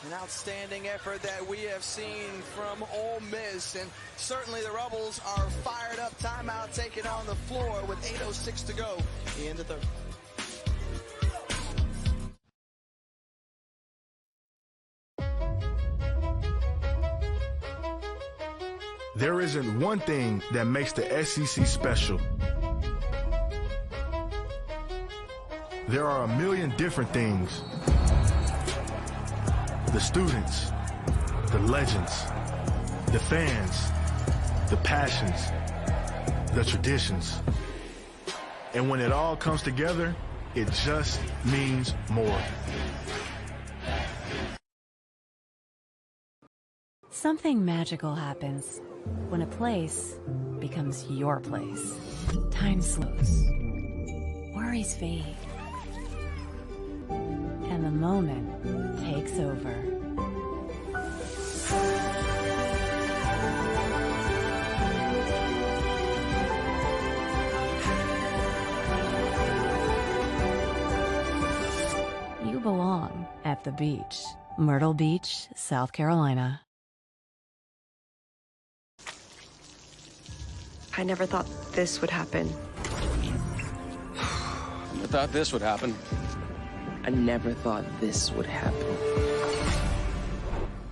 An outstanding effort that we have seen from Ole Miss, and certainly the Rebels are fired up. Timeout taken on the floor with 8:06 to go in the third. There isn't one thing that makes the SEC special. There are a million different things. The students, the legends, the fans, the passions, the traditions. And when it all comes together, it just means more. Something magical happens when a place becomes your place. Time slows, worries fade, and the moment takes over. You belong at the beach. Myrtle Beach, South Carolina. I never thought this would happen. I thought this would happen. I never thought this would happen.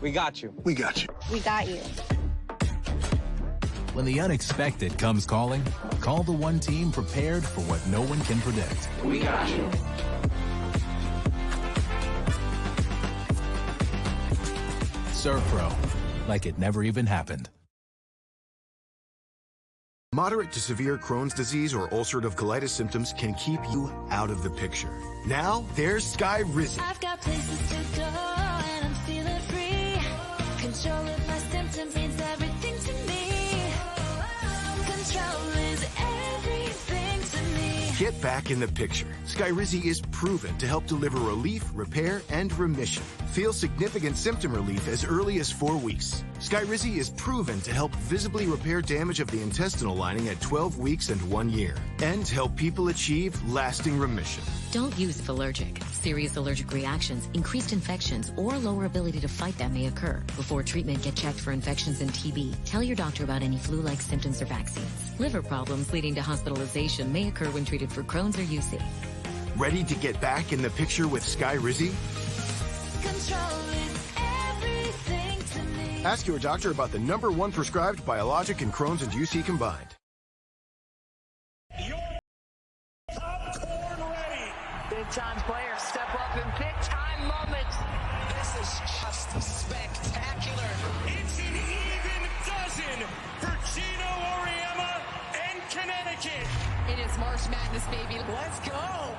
We got you. We got you. We got you. When the unexpected comes calling, call the one team prepared for what no one can predict. We got you. Serve Pro, like it never even happened. Moderate to severe Crohn's disease or ulcerative colitis symptoms can keep you out of the picture. Now, there's Skyrizi. I've got places to go and I'm feeling free. Control of my symptoms means everything to me. Control is everything to me. Get back in the picture. Skyrizi is proven to help deliver relief, repair, and remission. Feel significant symptom relief as early as 4 weeks. Skyrizi is proven to help visibly repair damage of the intestinal lining at 12 weeks and 1 year, and help people achieve lasting remission. Don't use if allergic. Serious allergic reactions, increased infections, or lower ability to fight them may occur. Before treatment, get checked for infections and TB. Tell your doctor about any flu-like symptoms or vaccines. Liver problems leading to hospitalization may occur when treated for Crohn's or UC. Ready to get back in the picture with Skyrizi? Control is everything to me. Ask your doctor about the #1 prescribed biologic in Crohn's and UC combined. Big time players step up in big time moments. This is just spectacular. It's an even dozen for Gino Auriemma and Connecticut. It is March Madness, baby. Let's go.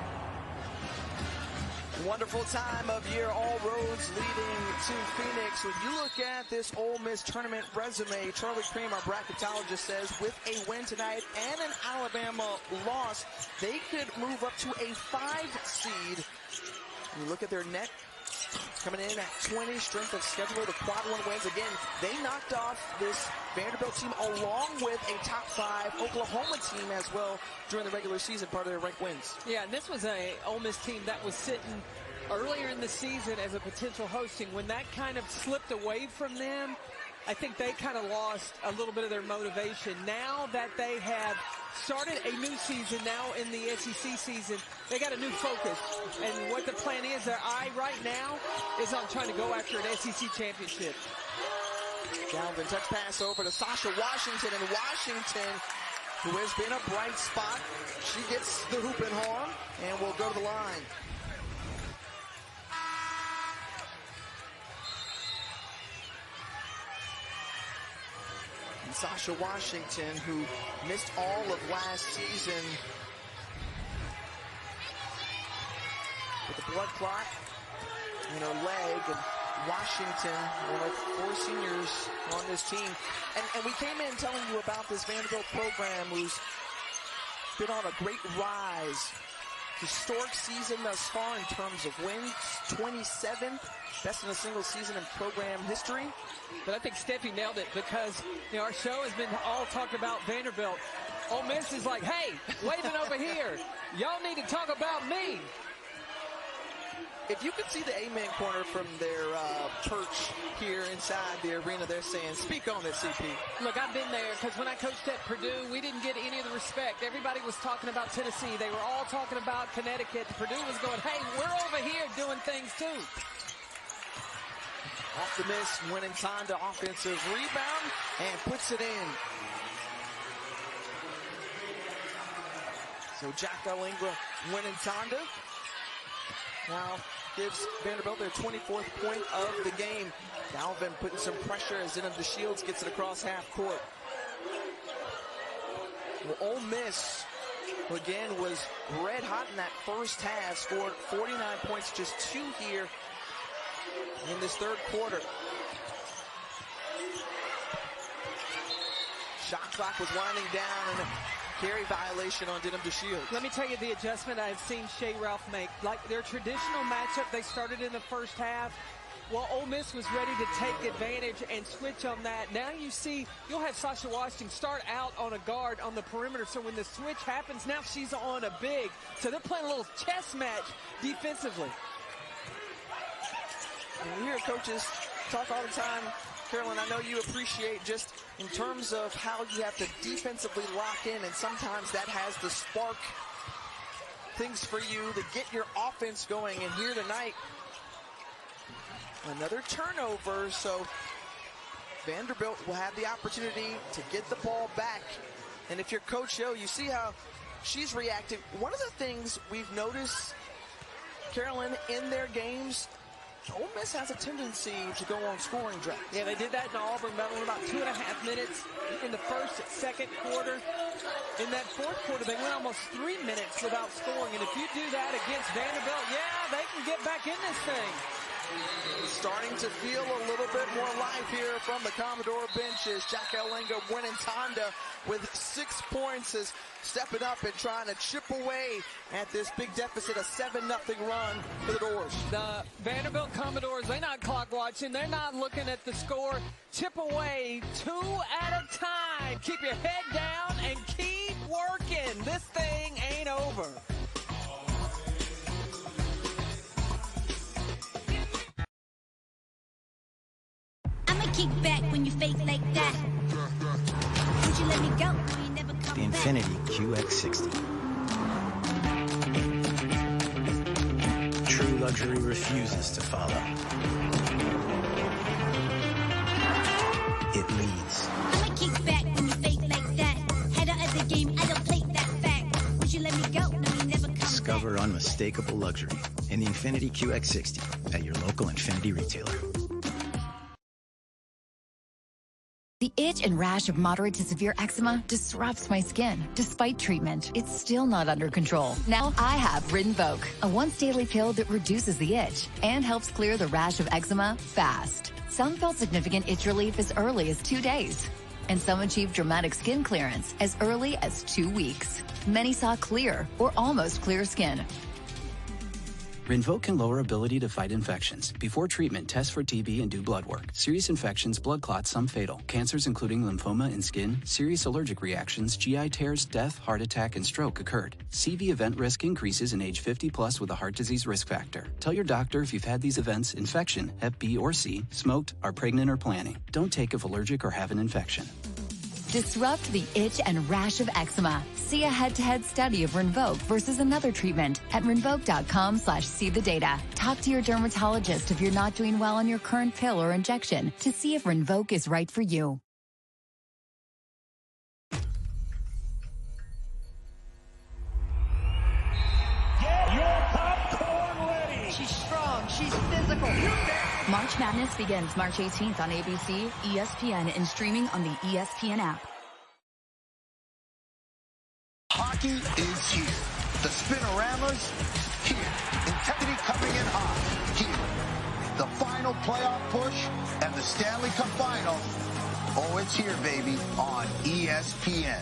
Wonderful time of year, all roads leading to Phoenix. When you look at this Ole Miss tournament resume, Charlie Cream, our bracketologist, says with a win tonight and an Alabama loss, they could move up to a 5 seed. You look at their net coming in at 20, strength of schedule, the quad 1 wins. Again, they knocked off this Vanderbilt team along with a top 5 Oklahoma team as well during the regular season, part of their ranked wins. Yeah, and this was a Ole Miss team that was sitting earlier in the season as a potential hosting. When that kind of slipped away from them, I think they kind of lost a little bit of their motivation. Now that they have started a new season now in the SEC season, they got a new focus. And what the plan is, their eye right now is on trying to go after an SEC championship. Galvin, touch pass over to Sasha Washington, and Washington, who has been a bright spot, she gets the hoop and horn and will go to the line. And Sasha Washington, who missed all of last season with a blood clot in her leg, and Washington, one of 4 seniors on this team. And we came in telling you about this Vanderbilt program who's been on a great rise. Historic season thus far in terms of wins, 27, best in a single season in program history. But I think Steffi nailed it because, you know, our show has been all talking about Vanderbilt. Ole Miss is like, hey, waving over here. Y'all need to talk about me. If you could see the Amen corner from their perch here inside the arena, they're saying, speak on it, CP. Look, I've been there because when I coached at Purdue, we didn't get any of the respect. Everybody was talking about Tennessee. They were all talking about Connecticut. Purdue was going, hey, we're over here doing things too. Off the miss, winning time to offensive rebound and puts it in. So Jack Elinga winning Tonda. Now gives Vanderbilt their 24th point of the game. Galvin putting some pressure as Zenon DeShields gets it across half court. Well, Ole Miss, who again was red hot in that first half, scored 49 points, just 2 here in this third quarter. Shot clock was winding down and a carry violation on Zenon DeShields. Let me tell you the adjustment I've seen Shea Ralph make. Like their traditional matchup they started in the first half, well, Ole Miss was ready to take advantage and switch on that. Now you see, you'll have Sasha Washington start out on a guard on the perimeter, so when the switch happens, now she's on a big. So they're playing a little chess match defensively. And we hear coaches talk all the time. Carolyn, I know you appreciate just in terms of how you have to defensively lock in, and sometimes that has to spark things for you to get your offense going. And here tonight, another turnover, so Vanderbilt will have the opportunity to get the ball back. And if you're Coach Yo, you see how she's reacting. One of the things we've noticed, Carolyn, in their games, Ole Miss has a tendency to go on scoring droughts. Yeah, they did that in Auburn about 2.5 minutes in the first and second quarter. In that fourth quarter, they went almost 3 minutes without scoring. And if you do that against Vanderbilt, yeah, they can get back in this thing. Starting to feel a little bit more life here from the Commodore benches. Jack Elinga winning Tonda with 6 points, is stepping up and trying to chip away at this big deficit, a 7-0 run for the Doors. The Vanderbilt Commodores, they're not clock watching. They're not looking at the score. Chip away 2 at a time. Keep your head down and keep working. This thing ain't over. Kick back when you fake like that. Would you let me go? You never come the Infiniti QX60. True luxury refuses to follow. It leads. I'ma kick back when you fake like that. Head out of the game, I don't play that fact. Would you let me go? No, you never come Discover back. Unmistakable luxury in the Infiniti QX60 at your local Infiniti retailer. The itch and rash of moderate to severe eczema disrupts my skin. Despite treatment, it's still not under control. Now I have Rinvoq, a once-daily pill that reduces the itch and helps clear the rash of eczema fast. Some felt significant itch relief as early as 2 days, and some achieved dramatic skin clearance as early as 2 weeks. Many saw clear or almost clear skin. Rinvoq can lower ability to fight infections. Before treatment, test for TB and do blood work. Serious infections, blood clots, some fatal. Cancers including lymphoma and skin, serious allergic reactions, GI tears, death, heart attack, and stroke occurred. CV event risk increases in age 50 plus with a heart disease risk factor. Tell your doctor if you've had these events, infection, Hep B or C, smoked, are pregnant or planning. Don't take if allergic or have an infection. Disrupt the itch and rash of eczema. See a head-to-head study of Rinvoq versus another treatment at Rinvoq.com/see the data. Talk to your dermatologist if you're not doing well on your current pill or injection to see if Rinvoq is right for you. Get your popcorn ready. She's strong. She's physical. March Madness begins March 18th on ABC, ESPN, and streaming on the ESPN app. Hockey is here. The Spinorama's here. Integrity coming in hot here. The final final playoff push and the Stanley Cup final. Oh, it's here, baby, on ESPN.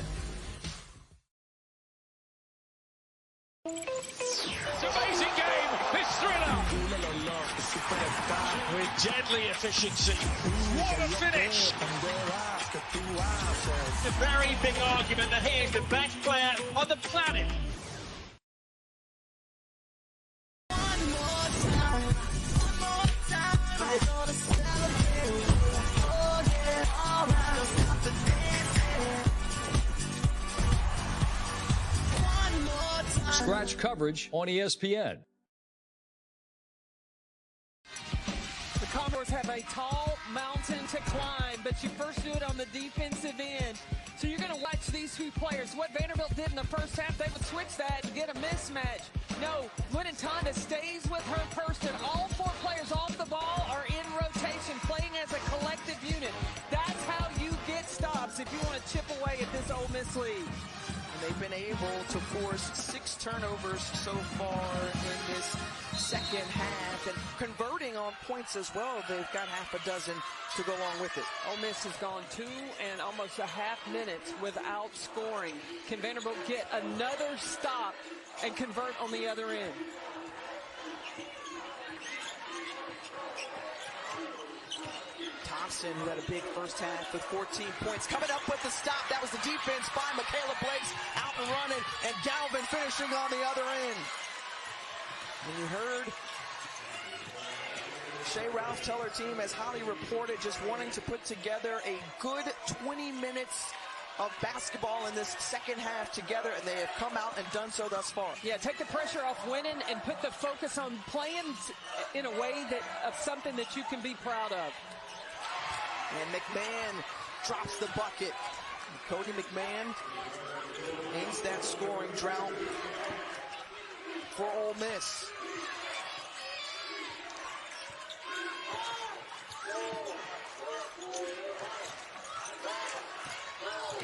It's an amazing game, this thriller. With deadly efficiency. What a finish. It's a very big argument that he is the best player on the planet. Scratch coverage on ESPN. The Commodores have a tall mountain to climb, but you first do it on the defensive end. So you're going to watch these two players. What Vanderbilt did in the first half, they would switch that and get a mismatch. No, Lattimore stays with her person. All four players off the ball are in rotation, playing as a collective unit. That's how you get stops if you want to chip away at this Ole Miss lead. They've been able to force 6 turnovers so far in this second half and converting on points as well. They've got half a dozen to go along with it. Ole Miss has gone 2 and almost a half minutes without scoring. Can Vanderbilt get another stop and convert on the other end? Thompson, who had a big first half with 14 points, coming up with the stop. That was the defense by Michaela Blakes, out and running, and Galvin finishing on the other end. And you heard Shea Ralph tell her team, as Holly reported, just wanting to put together a good 20 minutes of basketball in this second half together, and they have come out and done so thus far. Yeah, take the pressure off winning and put the focus on playing in a way that of something that you can be proud of. And McMahon drops the bucket. Cody McMahon ends that scoring drought for Ole Miss.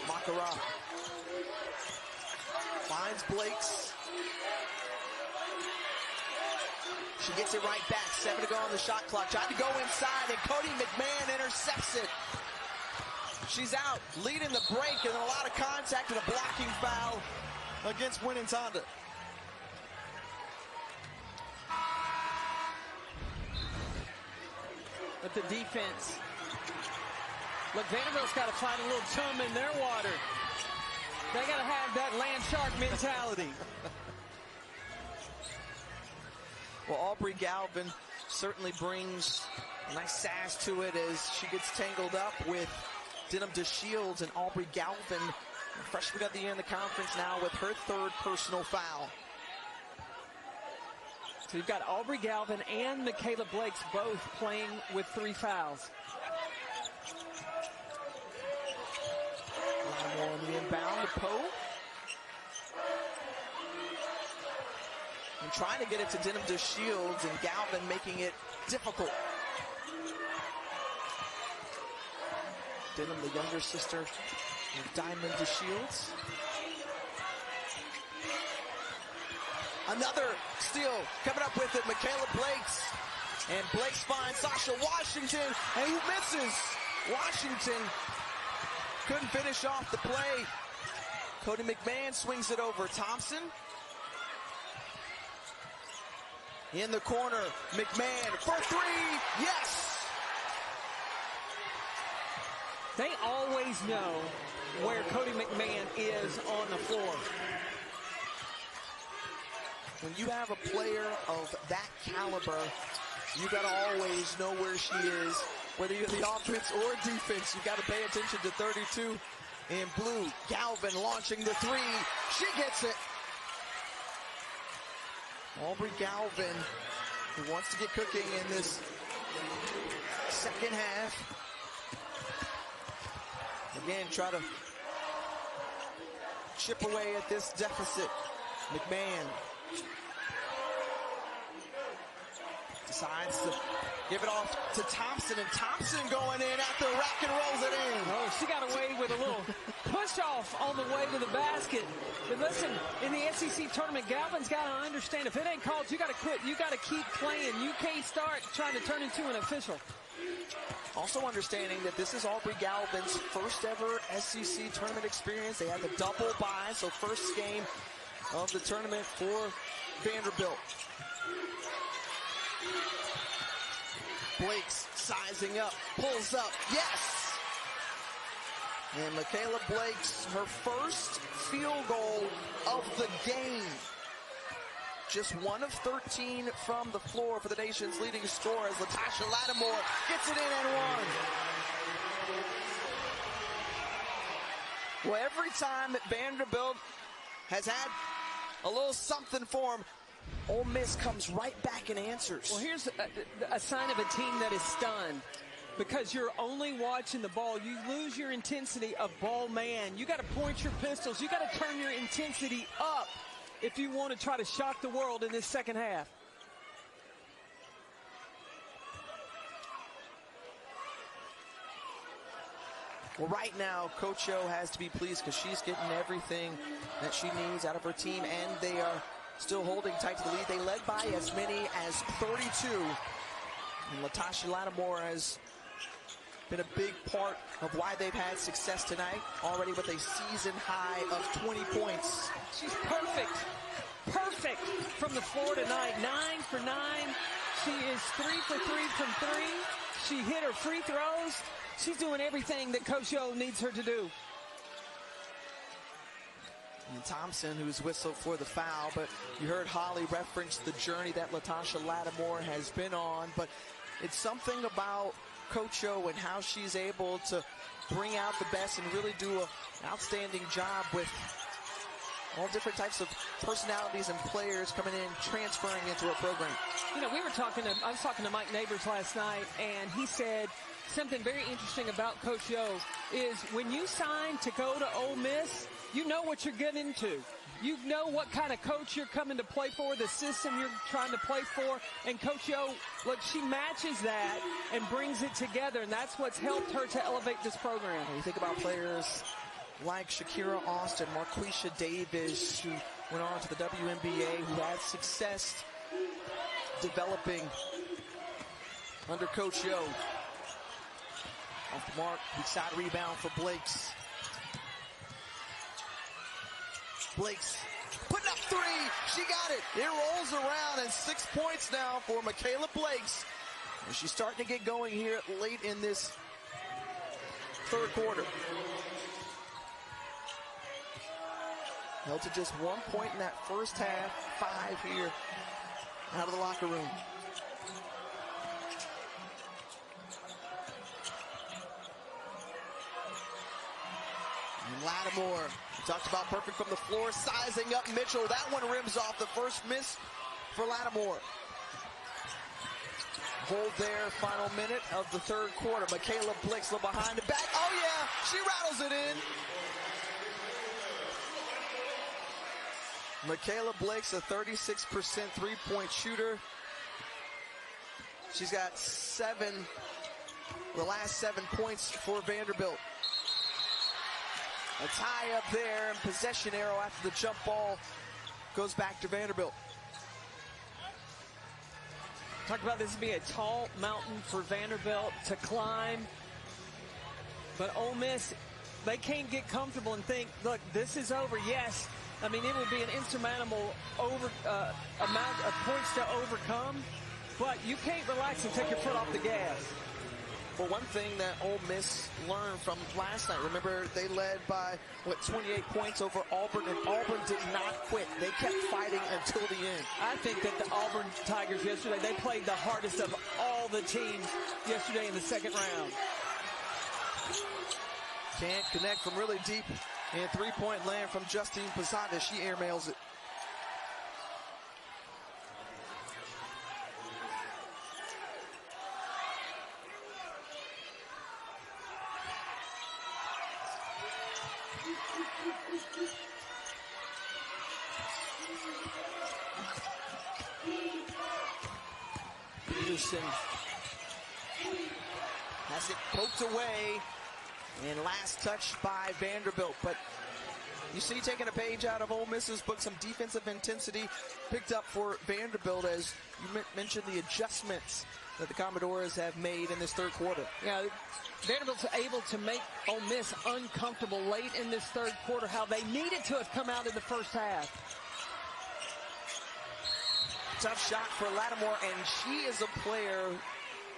Makara finds Blakes. She gets it right back. 7 to go on the shot clock. Tried to go inside, and Cody McMahon intercepts it. She's out, leading the break, and a lot of contact and a blocking foul against Winans Honda. But the defense. Look, Vanderbilt's got to find a little chum in their water. They got to have that land shark mentality. Well, Aubrey Galvin certainly brings a nice sass to it as she gets tangled up with Denham DeShields, and Aubrey Galvin, freshman at the end of the conference now, with her 3rd personal foul. So you've got Aubrey Galvin and Michaela Blakes both playing with 3 fouls. Lattimore on the inbound to Poe. And trying to get it to Denham DeShields, and Galvin making it difficult. Denham, the younger sister of Diamond DeShields. Another steal coming up with it, Michaela Blakes. And Blakes finds Sasha Washington, and who misses? Washington couldn't finish off the play. Cody McMahon swings it over. Thompson in the corner. McMahon for 3. Yes! They always know where Cody McMahon is on the floor. When you have a player of that caliber, you got to always know where she is. Whether you're the offense or defense, you got to pay attention to 32 in blue. Galvin launching the 3. She gets it. Aubrey Galvin, who wants to get cooking in this second half. Again, try to chip away at this deficit. McMahon. decides to give it off to Thompson, and Thompson going in at the rack and rolls it in. Oh, she got away with a little push-off on the way to the basket. But listen, in the SEC tournament, Galvin's got to understand, if it ain't called, you got to quit. You got to keep playing. You can't start trying to turn into an official. Also understanding that this is Aubrey Galvin's first ever SEC tournament experience. They had the double bye, so first game of the tournament for Vanderbilt. Blake's sizing up, pulls up, yes! And Michaela Blake's her first field goal of the game. Just 1 of 13 from the floor for the nation's leading scorer as Latasha Lattimore gets it in and one. Well, every time that Vanderbilt has had a little something for him, Ole Miss comes right back and answers. Well, here's a sign of a team that is stunned. Because you're only watching the ball, you lose your intensity of ball man. You got to point your pistols. You got to turn your intensity up if you want to try to shock the world in this second half. Well, right now, Coach O has to be pleased because she's getting everything that she needs out of her team, and they are still holding tight to the lead. They led by as many as 32. And Latasha Lattimore has been a big part of why they've had success tonight, already with a season high of 20 points. She's perfect. Perfect from the floor tonight. 9 for 9. She is 3 for 3 from 3. She hit her free throws. She's doing everything that Coach O needs her to do. And Thompson, who's whistled for the foul, but you heard Holly reference the journey that Latasha Lattimore has been on, but it's something about Coach O and how she's able to bring out the best and really do an outstanding job with all different types of personalities and players coming in, transferring into her program. You know, I was talking to Mike Neighbors last night, and he said something very interesting about Coach O is when you sign to go to Ole Miss, you know what you're getting into. You know what kind of coach you're coming to play for, the system you're trying to play for. And Coach O, look, she matches that and brings it together, and that's what's helped her to elevate this program. When you think about players like Shakira Austin, Marquisha Davis, who went on to the WNBA, who had success developing under Coach O. Off the mark, big side rebound for Blake's. Blake's putting up 3. She got it. It rolls around, and 6 points now for Michaela Blake's. And she's starting to get going here late in this third quarter. Held to just 1 point in that first half. 5 here out of the locker room. And Lattimore, we talked about perfect from the floor, sizing up Mitchell. That one rims off, the first miss for Lattimore. Hold there, final minute of the third quarter. Michaela Blake's behind the back. Oh yeah, she rattles it in. Michaela Blake's a 36% three-point shooter. She's got the last 7 points for Vanderbilt. A tie up there, and possession arrow after the jump ball goes back to Vanderbilt. Talk about this being a tall mountain for Vanderbilt to climb. But Ole Miss, they can't get comfortable and think, look, this is over. Yes, I mean, it would be an insurmountable amount of points to overcome, but you can't relax and take your foot off the gas. Well, one thing that Ole Miss learned from last night, remember they led by, 28 points over Auburn, and Auburn did not quit. They kept fighting until the end. I think that the Auburn Tigers yesterday, they played the hardest of all the teams yesterday in the second round. Can't connect from really deep in three-point land from Justine Posada. She airmails it. Anderson has it poked away, and last touch by Vanderbilt. But you see, taking a page out of Ole Miss's book, some defensive intensity picked up for Vanderbilt, as you mentioned the adjustments that the Commodores have made in this third quarter. Yeah, Vanderbilt's able to make Ole Miss uncomfortable late in this third quarter, how they needed to have come out in the first half. Tough shot for Lattimore, and she is a player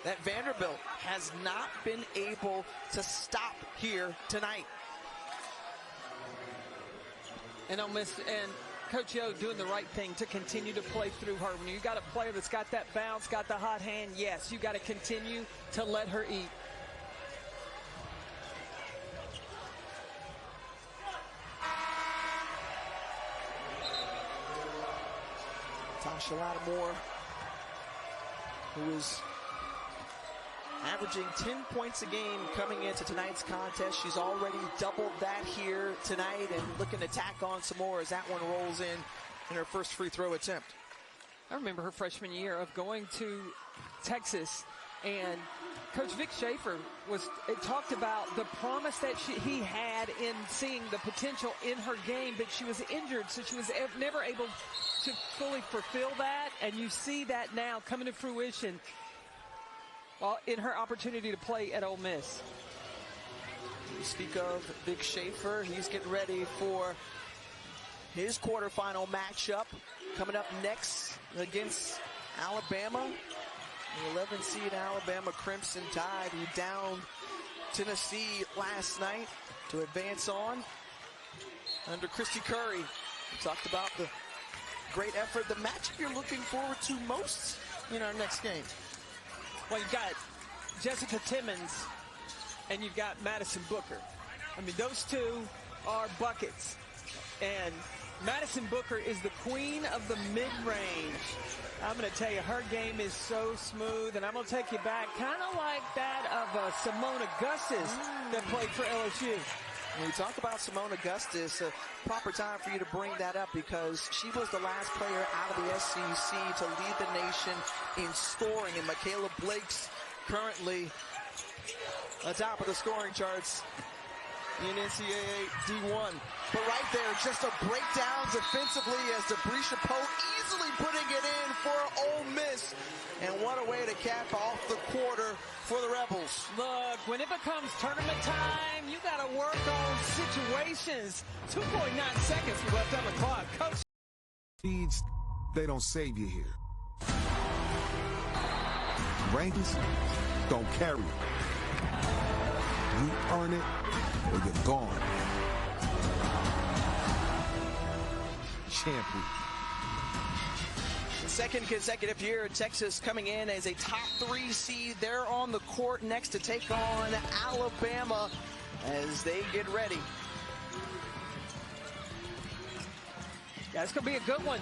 that Vanderbilt has not been able to stop here tonight. And Ole Miss and Coach Yo doing the right thing to continue to play through her. When you got a player that's got that bounce, got the hot hand, yes, you got to continue to let her eat. Latasha Lattimore, who is averaging 10 points a game coming into tonight's contest. She's already doubled that here tonight and looking to tack on some more as that one rolls in her first free throw attempt. I remember her freshman year of going to Texas, and Coach Vic Schaefer talked about the promise that he had in seeing the potential in her game, but she was injured, so she was never able to fully fulfill that, and you see that now coming to fruition in her opportunity to play at Ole Miss. We speak of Vic Schaefer. He's getting ready for his quarterfinal matchup coming up next against Alabama. The 11 seed Alabama Crimson Tide, who downed Tennessee last night to advance on under Christy Curry. We talked about the great effort, the matchup you're looking forward to most in our next game. Well, you've got Jessica Timmons and you've got Madison Booker. I mean, those two are buckets. And Madison Booker is the queen of the mid-range. I'm going to tell you, her game is so smooth, and I'm going to take you back kind of like that of Simone Augustus that played for LSU. When we talk about Simone Augustus, proper time for you to bring that up, because she was the last player out of the SEC to lead the nation in scoring, and Michaela Blake's currently atop of the scoring charts in NCAA D1. But right there, just a breakdown defensively as Debrisha Poe easily putting it in for Ole Miss. And what a way to cap off the quarter for the Rebels. Look, when it becomes tournament time, you got to work on situations. 2.9 seconds left on the clock. Coach. Needs, they don't save you here. Rankings don't carry it. You earn it or you're gone. Champion. Second consecutive year, Texas coming in as a top 3 seed. They're on the court next to take on Alabama as they get ready. Yeah, it's going to be a good one.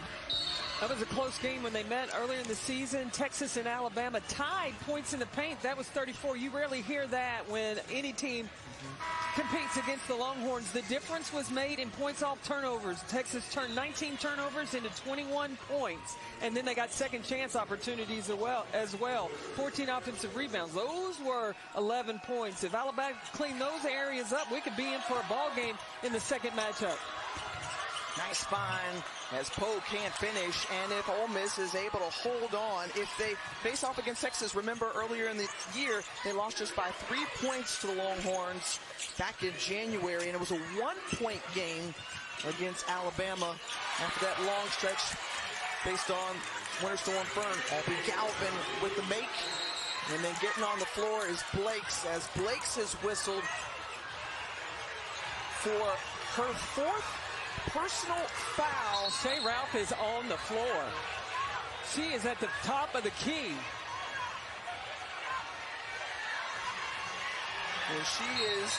That was a close game when they met earlier in the season. Texas and Alabama tied points in the paint. That was 34. You rarely hear that when any team competes against the Longhorns. The difference was made in points off turnovers. Texas turned 19 turnovers into 21 points, and then they got second chance opportunities as well. 14 offensive rebounds. Those were 11 points. If Alabama cleaned those areas up, we could be in for a ball game in the second matchup. Nice find as Poe can't finish, and if Ole Miss is able to hold on, if they face off against Texas, remember earlier in the year, they lost just by 3 points to the Longhorns back in January, and it was a 1-point game against Alabama after that long stretch based on Winter Storm Fern. Aubrey Galvin with the make, and then getting on the floor is Blakes, as Blakes has whistled for her 4th personal foul. Shea Ralph is on the floor. She is at the top of the key. And she is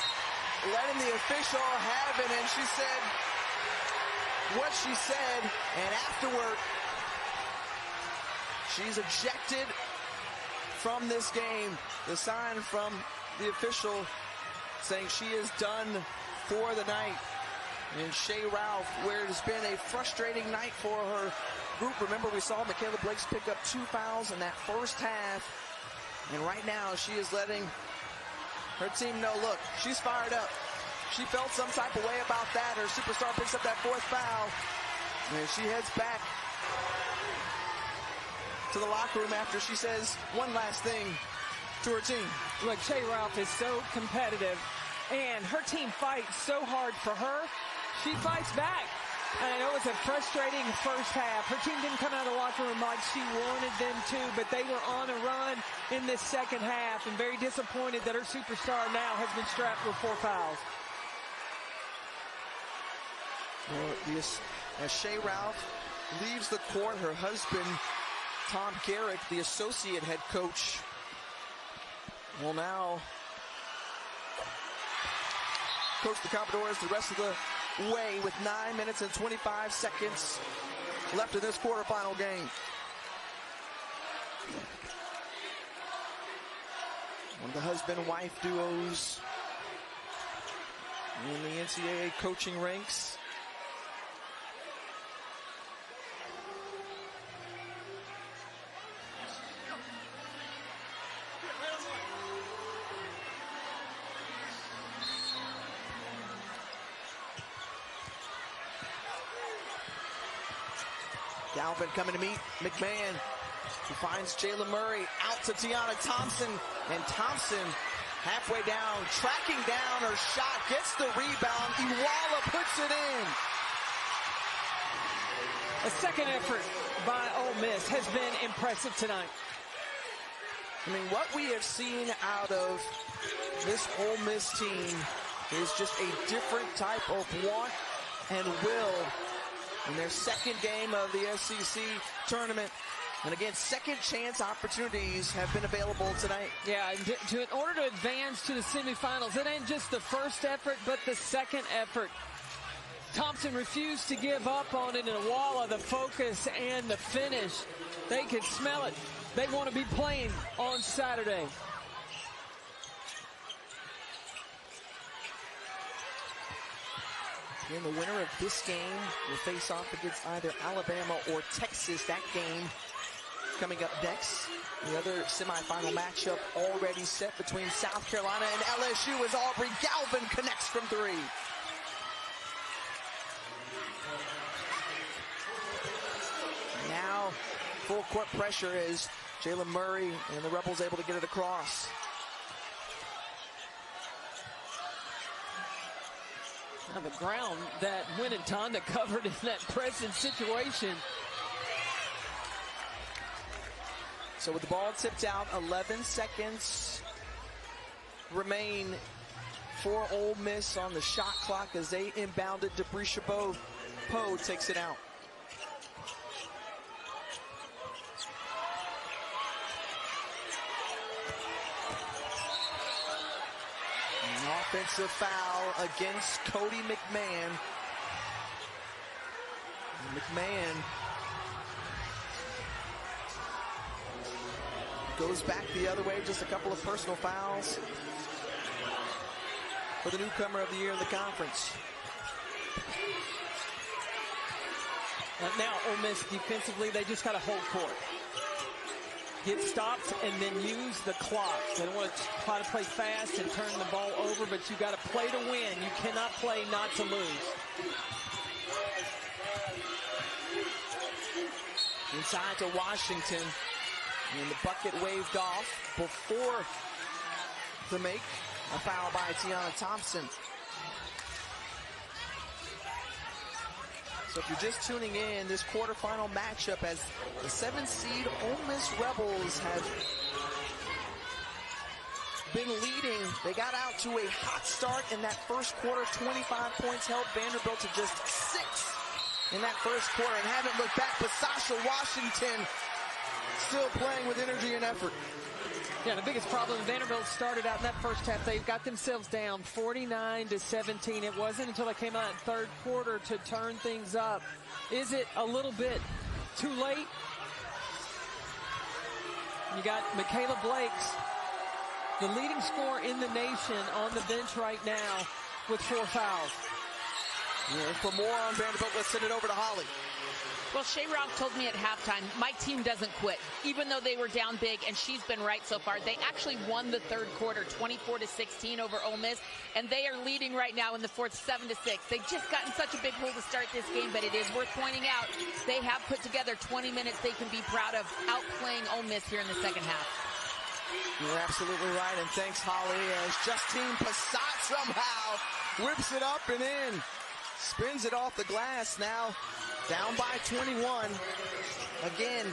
letting the official have it, and she said what she said, and afterward, she's ejected from this game. The sign from the official saying she is done for the night. And Shea Ralph, where it's been a frustrating night for her group. Remember, we saw Michaela Blakes pick up 2 fouls in that first half. And right now, she is letting her team know, look, she's fired up. She felt some type of way about that. Her superstar picks up that 4th foul. And she heads back to the locker room after she says one last thing to her team. Look, Shea Ralph is so competitive, and her team fights so hard for her. She fights back. And I know it was a frustrating first half. Her team didn't come out of the locker room like she wanted them to, but they were on a run in this second half, and very disappointed that her superstar now has been strapped with 4 fouls. Well, as Shea Ralph leaves the court, her husband, Tom Garrick, the associate head coach, will now coach the Commodores the rest of the way with 9 minutes and 25 seconds left in this quarterfinal game. One of the husband-wife duos in the NCAA coaching ranks. Galvin coming to meet McMahon, who finds Jayla Murray out to Tiana Thompson, and Thompson halfway down, tracking down her shot, gets the rebound, Iwala puts it in. A second effort by Ole Miss has been impressive tonight. I mean, what we have seen out of this Ole Miss team is just a different type of want and will in their second game of the SEC tournament. And again, second chance opportunities have been available tonight. Yeah, in order to advance to the semifinals, it ain't just the first effort, but the second effort. Thompson refused to give up on it, and Iwala, the focus and the finish. They can smell it. They want to be playing on Saturday. And the winner of this game will face off against either Alabama or Texas. That game coming up next. The other semifinal matchup already set between South Carolina and LSU as Aubrey Galvin connects from 3. Now, full court pressure as Jayla Murray and the Rebels able to get it across. On the ground that Winnetonda covered in that present situation. So with the ball tipped out, 11 seconds remain for Ole Miss on the shot clock as they inbound it. Debrisha Poe takes it out. Offensive foul against Cody McMahon. McMahon goes back the other way, just a couple of personal fouls for the newcomer of the year in the conference. Now Ole Miss defensively, they just got to hold court. Get stopped and then use the clock. They don't want to try to play fast and turn the ball over, but you got to play to win. You cannot play not to lose. Inside to Washington, and the bucket waved off before to make a foul by Tiana Thompson. So if you're just tuning in, this quarterfinal matchup as the 7th seed Ole Miss Rebels have been leading. They got out to a hot start in that first quarter. 25 points held Vanderbilt to just 6 in that first quarter and haven't looked back. But Sasha Washington still playing with energy and effort. Yeah, the biggest problem, Vanderbilt started out in that first half. They got themselves down 49-17. It wasn't until they came out in third quarter to turn things up. Is it a little bit too late? You got Michaela Blakes, the leading scorer in the nation, on the bench right now with 4 fouls. Yeah, for more on Vanderbilt, let's send it over to Holly. Well, Shea Ralph told me at halftime, my team doesn't quit, even though they were down big, and she's been right so far. They actually won the third quarter, 24-16 over Ole Miss, and they are leading right now in the fourth, 7-6. They've just gotten such a big hole to start this game, but it is worth pointing out, they have put together 20 minutes they can be proud of, outplaying Ole Miss here in the second half. You're absolutely right, and thanks, Holly, as Justine Passat somehow whips it up and in. Spins it off the glass now, down by 21. Again,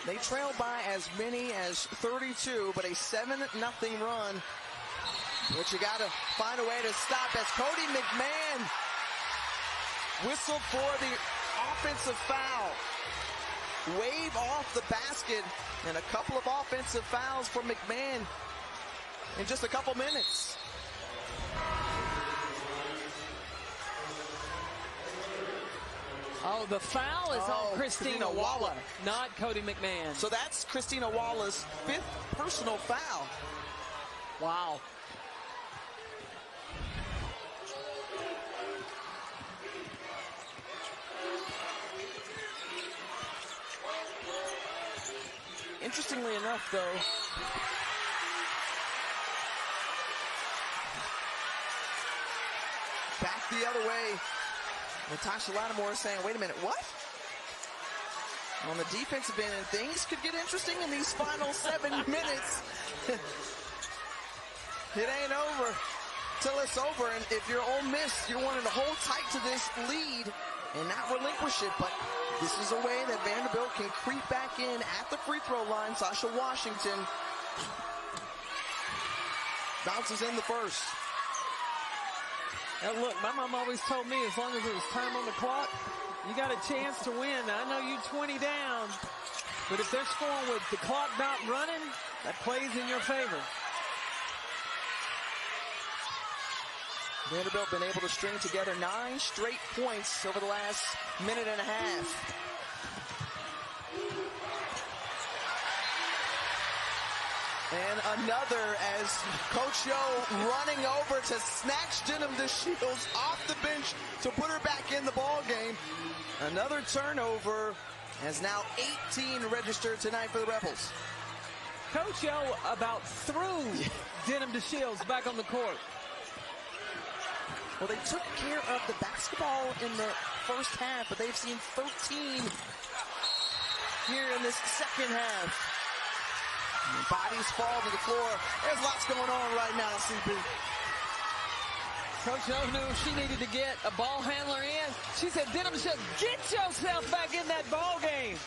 they trail by as many as 32, but a 7-0 run, which you got to find a way to stop as Cody McMahon whistled for the offensive foul. Wave off the basket, and a couple of offensive fouls for McMahon in just a couple minutes. Oh, the foul is on Christina Walla, not Cody McMahon. So that's Christina Walla's 5th personal foul. Wow. Interestingly enough, though, back the other way, Latasha Lattimore is saying, wait a minute, what? On the defensive end, and things could get interesting in these final 7 minutes. It ain't over till it's over, and if you're Ole Miss, you're wanting to hold tight to this lead and not relinquish it, but this is a way that Vanderbilt can creep back in at the free throw line. Sasha Washington bounces in the first. Now look, my mom always told me as long as there was time on the clock, you got a chance to win. I know you 20 down, but if they're scoring with the clock not running, that plays in your favor. Vanderbilt been able to string together 9 straight points over the last minute and a half. And another as Coach Yo running over to snatch Denim DeShields off the bench to put her back in the ball game. Another turnover as now 18 registered tonight for the Rebels. Coach Yo about threw Denim DeShields back on the court. Well, they took care of the basketball in the first half, but they've seen 13 here in this second half. And bodies fall to the floor. There's lots going on right now, CP. Coach O knew she needed to get a ball handler in. She said, Denim DeShields, get yourself back in that ball game.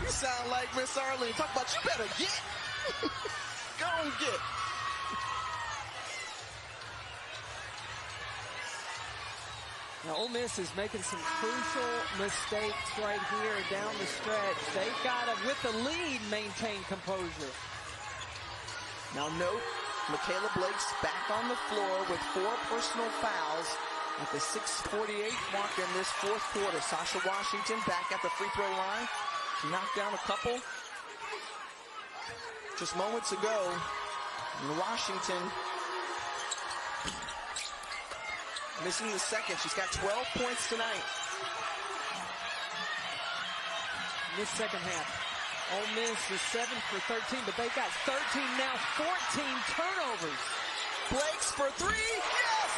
You sound like Miss Arlene. Talk about you better get. Go and get. Now, Ole Miss is making some crucial mistakes right here down the stretch. They've got to, with the lead, maintain composure. Now note, Michaela Blake's back on the floor with 4 personal fouls at the 6:48 mark in this fourth quarter. Sasha Washington back at the free throw line. She knocked down a couple just moments ago. And Washington missing the second. She's got 12 points tonight. This second half, Ole Miss is 7 for 13, but they've got 13 now, 14 turnovers. Blake's for 3, yes!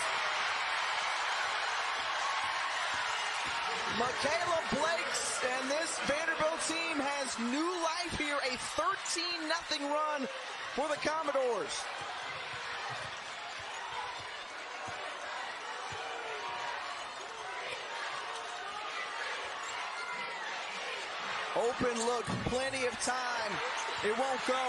Michaela Blake's, and this Vanderbilt team has new life here, a 13-0 run for the Commodores. Open look, plenty of time. It won't go.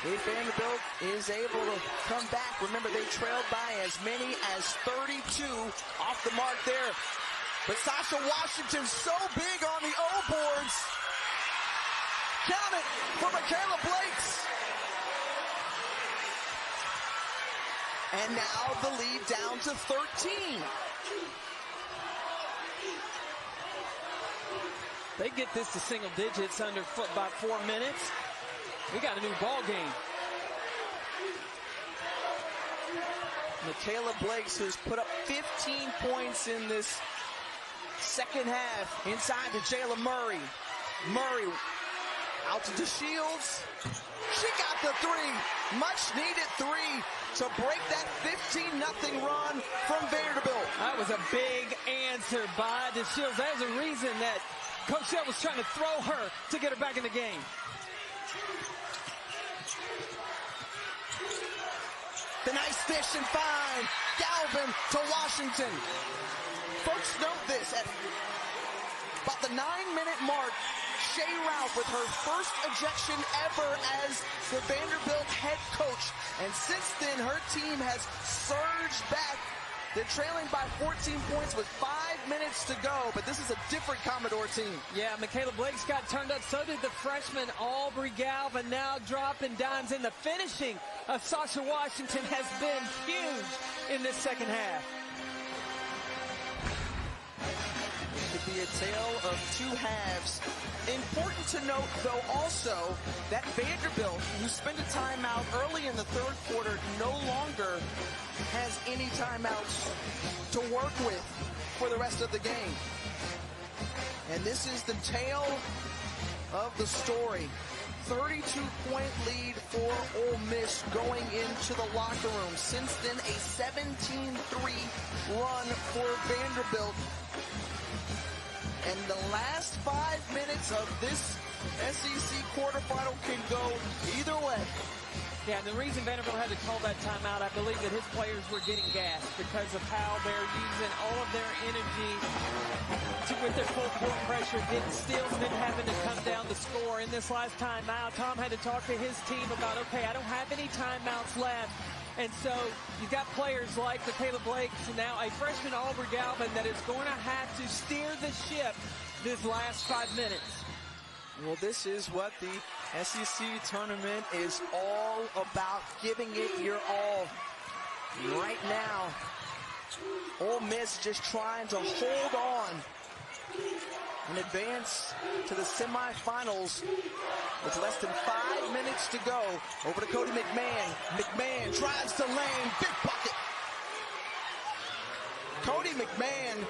If Vanderbilt is able to come back, remember they trailed by as many as 32 off the mark there. But Sasha Washington's so big on the O boards. Count it for Michaela Blake's. And now the lead down to 13. They get this to single digits under about 4 minutes. We got a new ball game. Michaela Blakes, who's put up 15 points in this second half, inside to Jayla Murray. Murray out to DeShields. She got the three, much needed three to break that 15-0 run from Vanderbilt. That was a big answer by DeShields. There's a reason that Coach Shell was trying to throw her to get her back in the game. The nice dish and find. Galvin to Washington. Folks, note this. At about the 9-minute mark, Shea Ralph with her first ejection ever as the Vanderbilt head coach. And since then, her team has surged back. They're trailing by 14 points with 5 minutes to go, but this is a different Commodore team. Yeah, Michaela Blakes got turned up. So did the freshman Aubrey Galvin, now dropping dimes. In the finishing of Sasha Washington has been huge in this second half. It could be a tale of two halves. Important to note, though, also that Vanderbilt, who spent a timeout early in the third quarter, no longer has any timeouts to work with for the rest of the game. And this is the tale of the story. 32-point lead for Ole Miss going into the locker room. Since then, a 17-3 run for Vanderbilt. And the last 5 minutes of this SEC quarterfinal can go either way. Yeah, and the reason Vanderbilt had to call that timeout, I believe that his players were getting gassed because of how they're using all of their energy with their full court pressure, getting steals, and then having to come down to score. In this last timeout, Tom had to talk to his team about, okay, I don't have any timeouts left. And so you've got players like Michaela Blakes and now a freshman Aubrey Galvin that is going to have to steer the ship this last 5 minutes. Well, this is what the SEC tournament is all about, giving it your all. Right now, Ole Miss just trying to hold on and advance to the semifinals with less than 5 minutes to go. Over to Cody McMahon. McMahon drives to lane, big bucket. Cody McMahon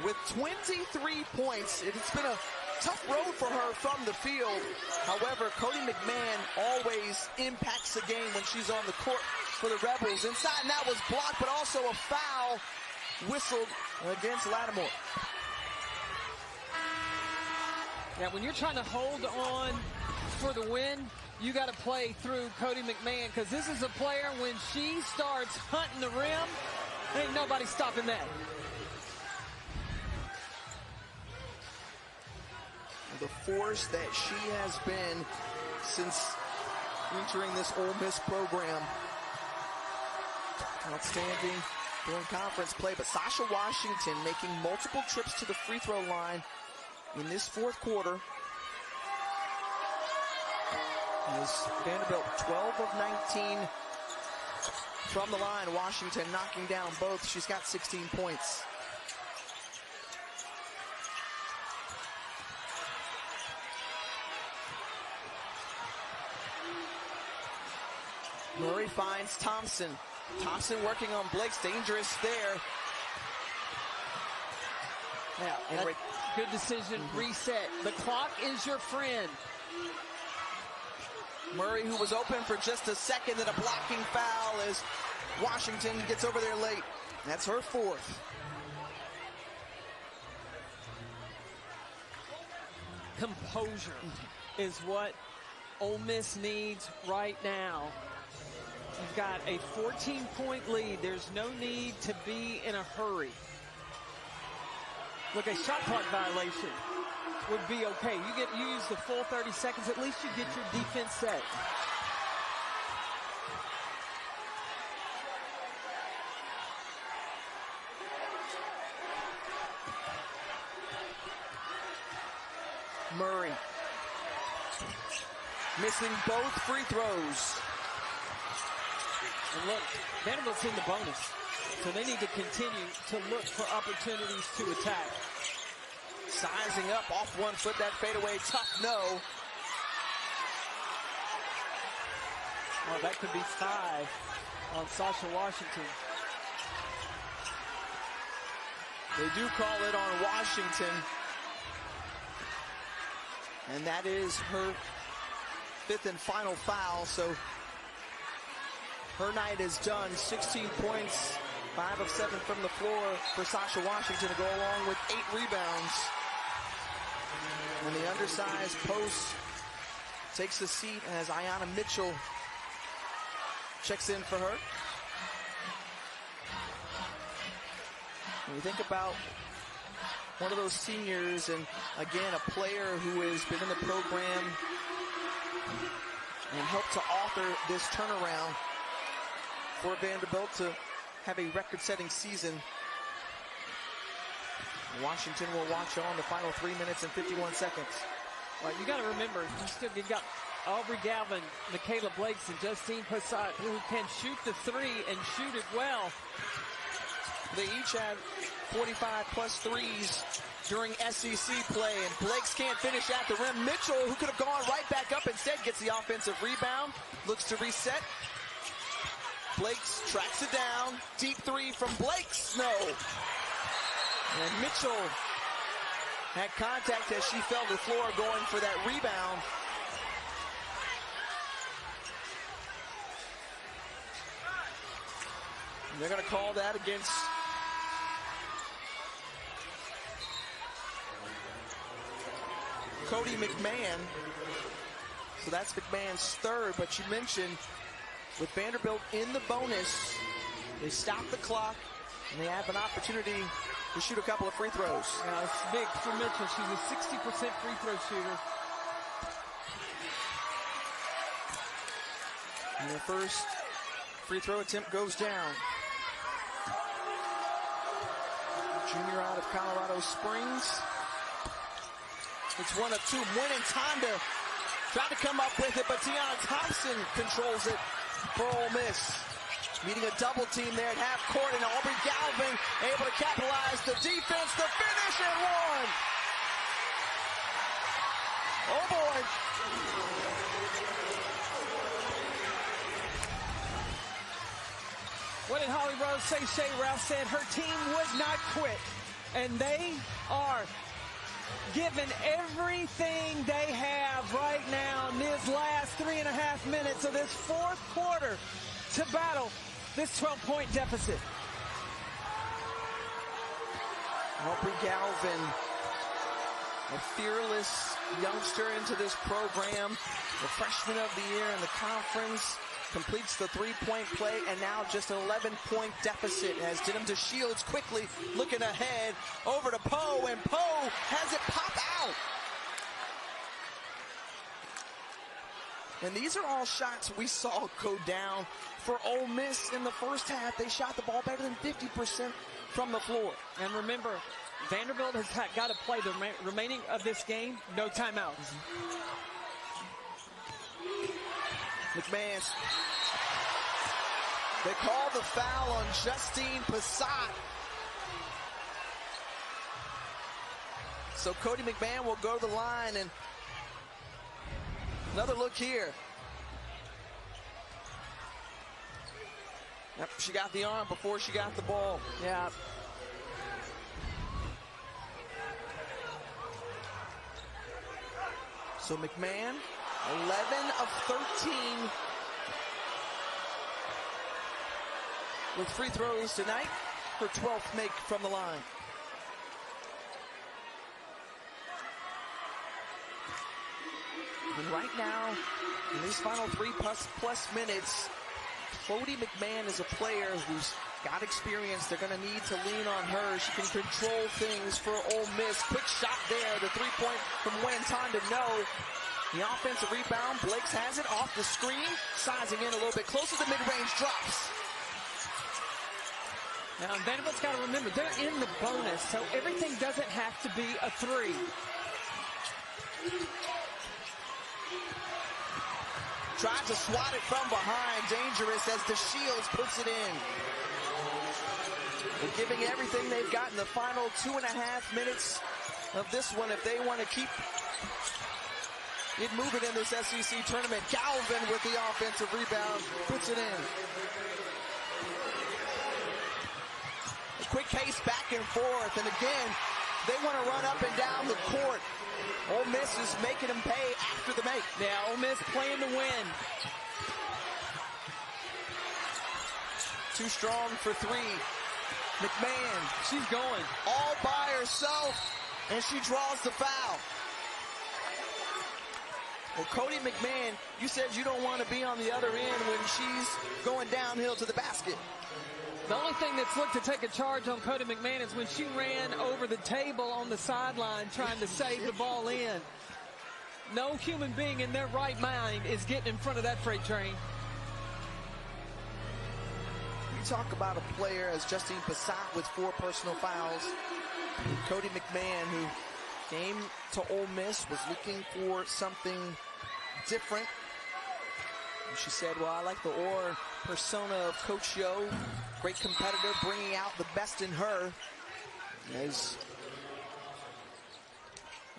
with 23 points. It's been a tough road for her from the field. However, Cody McMahon always impacts the game when she's on the court for the Rebels. Inside, and that was blocked, but also a foul whistled against Lattimore. Yeah, when you're trying to hold on for the win, you got to play through Cody McMahon, because this is a player, when she starts hunting the rim, ain't nobody stopping that. The force that she has been since entering this Ole Miss program. Outstanding during conference play, but Sasha Washington making multiple trips to the free throw line in this fourth quarter. As Vanderbilt 12 of 19 from the line. Washington knocking down both. She's got 16 points. Murray finds Thompson. Thompson working on Blakes. Dangerous there. Yeah, and good decision. Reset. The clock is your friend. Murray, who was open for just a second, and a blocking foul as Washington gets over there late. That's her fourth. Composure is what Ole Miss needs right now. You've got a 14-point lead. There's no need to be in a hurry. Look, a shot clock violation would be okay. You use the full 30 seconds. At least you get your defense set. Murray missing both free throws. And look, Vanderbilt's in the bonus, so they need to continue to look for opportunities to attack. Sizing up off 1 foot, that fadeaway, tough no. Oh, that could be 5. on Sasha Washington. They do call it on Washington. And that is her 5th and final foul. So her night is done. 16 points, 5 of 7 from the floor for Sasha Washington to go along with 8 rebounds. And the undersized post takes a seat as Ayanna Mitchell checks in for her. When you think about one of those seniors, and again, a player who has been in the program and helped to author this turnaround for Vanderbilt to have a record-setting season. Washington will watch on the final 3 minutes and 51 seconds. Well, you got to remember, you got Aubrey Galvin, Michaela Blakes, and Justine Passat, who can shoot the three and shoot it well. They each had 45 plus threes during SEC play, and Blakes can't finish at the rim. Mitchell, who could have gone right back up instead, gets the offensive rebound, looks to reset. Blakes tracks it down. Deep three from Blakes, no. And Mitchell had contact as she fell to the floor going for that rebound. And they're going to call that against Cody McMahon. So that's McMahon's 3rd, but you mentioned with Vanderbilt in the bonus, they stop the clock and they have an opportunity to shoot a couple of free throws. Yeah, it's big for Mitchell. She's a 60% free throw shooter. And the first free throw attempt goes down. Junior out of Colorado Springs. It's 1 of 2. Winning time to try to come up with it, but Tiana Thompson controls it for Ole Miss. Meeting a double team there at half court, and Aubrey Galvin able to capitalize the defense, the finish, and 1. Oh boy. What did Holly Rose say? Shea Ralph said her team would not quit, and they are giving everything they have right now in these last 3.5 minutes of this 4th quarter to battle this 12-point deficit. Aubrey Galvin, a fearless youngster into this program, the freshman of the year in the conference, completes the 3-point play, and now just an 11-point deficit as Denham to Shields quickly looking ahead over to Poe, and Poe has it pop out. And these are all shots we saw go down for Ole Miss in the first half. They shot the ball better than 50% from the floor. And remember, Vanderbilt has got to play the remaining of this game, no timeouts. McMahon. They call the foul on Justine Passat. So Cody McMahon will go to the line, and another look here. Yep, she got the arm before she got the ball. Yeah. So McMahon, 11 of 13 with free throws tonight. Her 12th make from the line. And right now, in these final 3 plus minutes, Cody McMahon is a player who's got experience. They're going to need to lean on her. She can control things for Ole Miss. Quick shot there. The 3-point from Wen Tonda, no. The offensive rebound. Blakes has it off the screen. Sizing in a little bit closer to mid-range, drops. Now, Vanderbilt's got to remember, they're in the bonus, so everything doesn't have to be a 3. Tried to swat it from behind. Dangerous as DeShields puts it in. They're giving everything they've got in the final 2.5 minutes of this one if they want to keep get moving in this SEC tournament. Galvin with the offensive rebound, puts it in. A quick pace back and forth, and again, they want to run up and down the court. Ole Miss is making them pay after the make. Yeah, Ole Miss playing to win. Too strong for three. McMahon, she's going all by herself, and she draws the foul. Well, Cody McMahon, you said you don't want to be on the other end when she's going downhill to the basket. The only thing that's looked to take a charge on Cody McMahon is when she ran over the table on the sideline trying to save the ball in. No human being in their right mind is getting in front of that freight train. We talk about a player as Justine Passat with 4 personal fouls. Cody McMahon, who came to Ole Miss, was looking for something different. And she said, well, I like the aura persona of Coach Yo. Great competitor, bringing out the best in her. As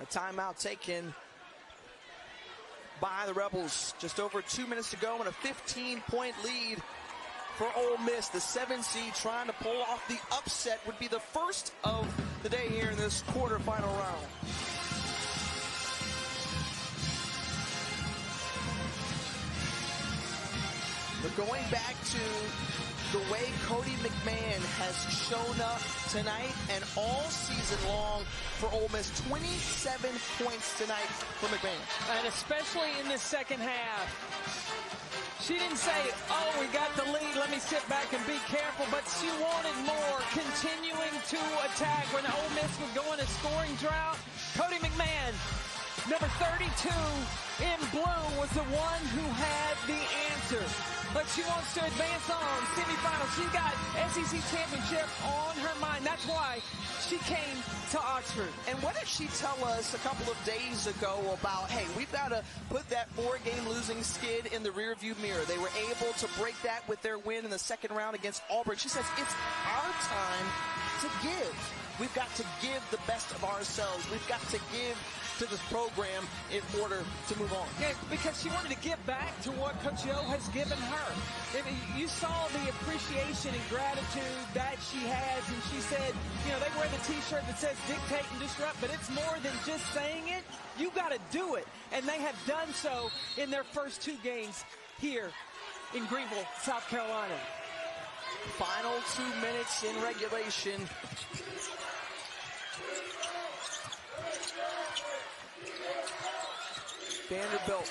a timeout taken by the Rebels. Just over 2 minutes to go and a 15-point lead for Ole Miss. The 7 seed trying to pull off the upset would be the first of the day here in this quarterfinal round. But going back to the way Cody McMahon has shown up tonight and all season long for Ole Miss, 27 points tonight for McMahon. And especially in the second half. She didn't say, oh, we got the lead, let me sit back and be careful, but she wanted more, continuing to attack. When Ole Miss would go in a scoring drought, Cody McMahon, number 32 in blue, was the one who had the answer. But she wants to advance on semifinals. She got SEC championship on her mind. That's why she came to Oxford. And what did she tell us a couple of days ago about, hey, we've got to put that 4-game losing skid in the rearview mirror. They were able to break that with their win in the second round against Auburn. She says it's our time to give. We've got to give the best of ourselves. We've got to give to this program in order to move on. Yeah, because she wanted to give back to what Coach Yo has given her. You saw the appreciation and gratitude that she has, and she said, you know, they wear the T-shirt that says dictate and disrupt, but it's more than just saying it. You got to do it, and they have done so in their first 2 games here in Greenville, South Carolina. Final 2 minutes in regulation. Vanderbilt,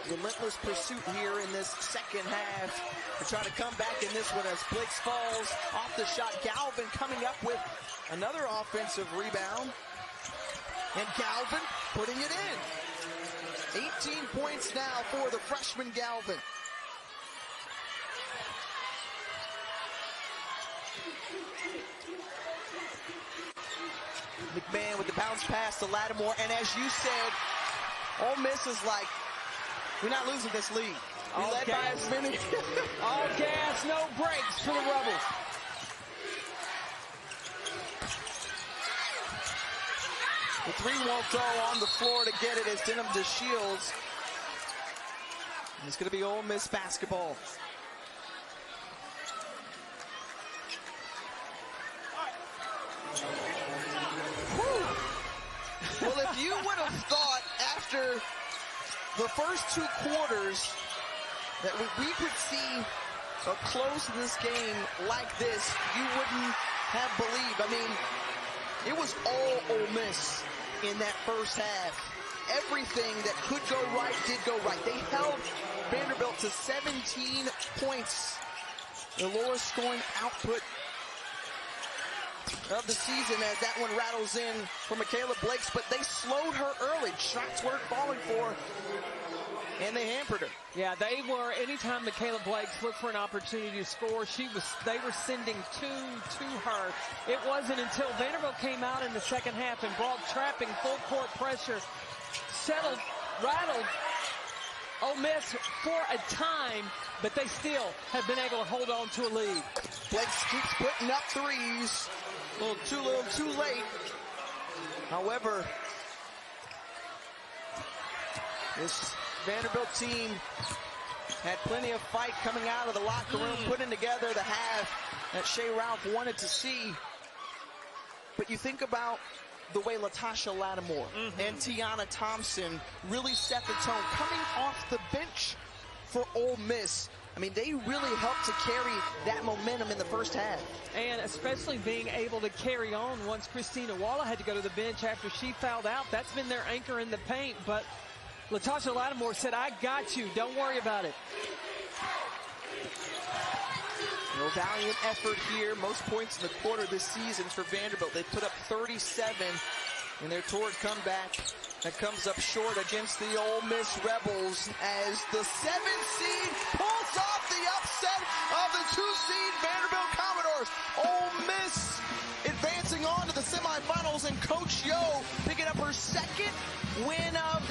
relentless pursuit here in this second half. They try to come back in this one as Blakes falls off the shot. Galvin coming up with another offensive rebound. And Galvin putting it in. 18 points now for the freshman Galvin. McMahon with the bounce pass to Lattimore. And as you said, Ole Miss is like, we're not losing this lead. We led by as many. All gas, no brakes for the Rebels. The 3 won't go on the floor to get it as Denham DeShields. It's going to be Ole Miss basketball. Well, if you would have thought after the first 2 quarters that we could see a close to this game like this, you wouldn't have believed. I mean, it was all Ole Miss in that first half. Everything that could go right did go right. They held Vanderbilt to 17 points, the lowest scoring output of the season as that one rattles in for Michaela Blakes, but they slowed her early. Shots weren't falling for her, and they hampered her. Yeah, they were, anytime Michaela Blakes looked for an opportunity to score, they were sending 2 to her. It wasn't until Vanderbilt came out in the second half and brought trapping full court pressure, rattled Ole Miss for a time, but they still have been able to hold on to a lead. Blakes keeps putting up threes. A little too late. However, This Vanderbilt team had plenty of fight coming out of the locker room, putting together the half that Shea Ralph wanted to see. But you think about the way Latasha Lattimore and Tiana Thompson really set the tone coming off the bench for Ole Miss. I mean, they really helped to carry that momentum in the first half. And especially being able to carry on once Christina Walla had to go to the bench after she fouled out. That's been their anchor in the paint. But Latasha Lattimore said, I got you. Don't worry about it. No valiant effort here. Most points in the quarter this season for Vanderbilt. They put up 37 in their torrid comeback. That comes up short against the Ole Miss Rebels as the 7th seed pulls off the upset of the 2-seed Vanderbilt Commodores. Ole Miss advancing on to the semifinals, and Coach Yo picking up her 2nd win of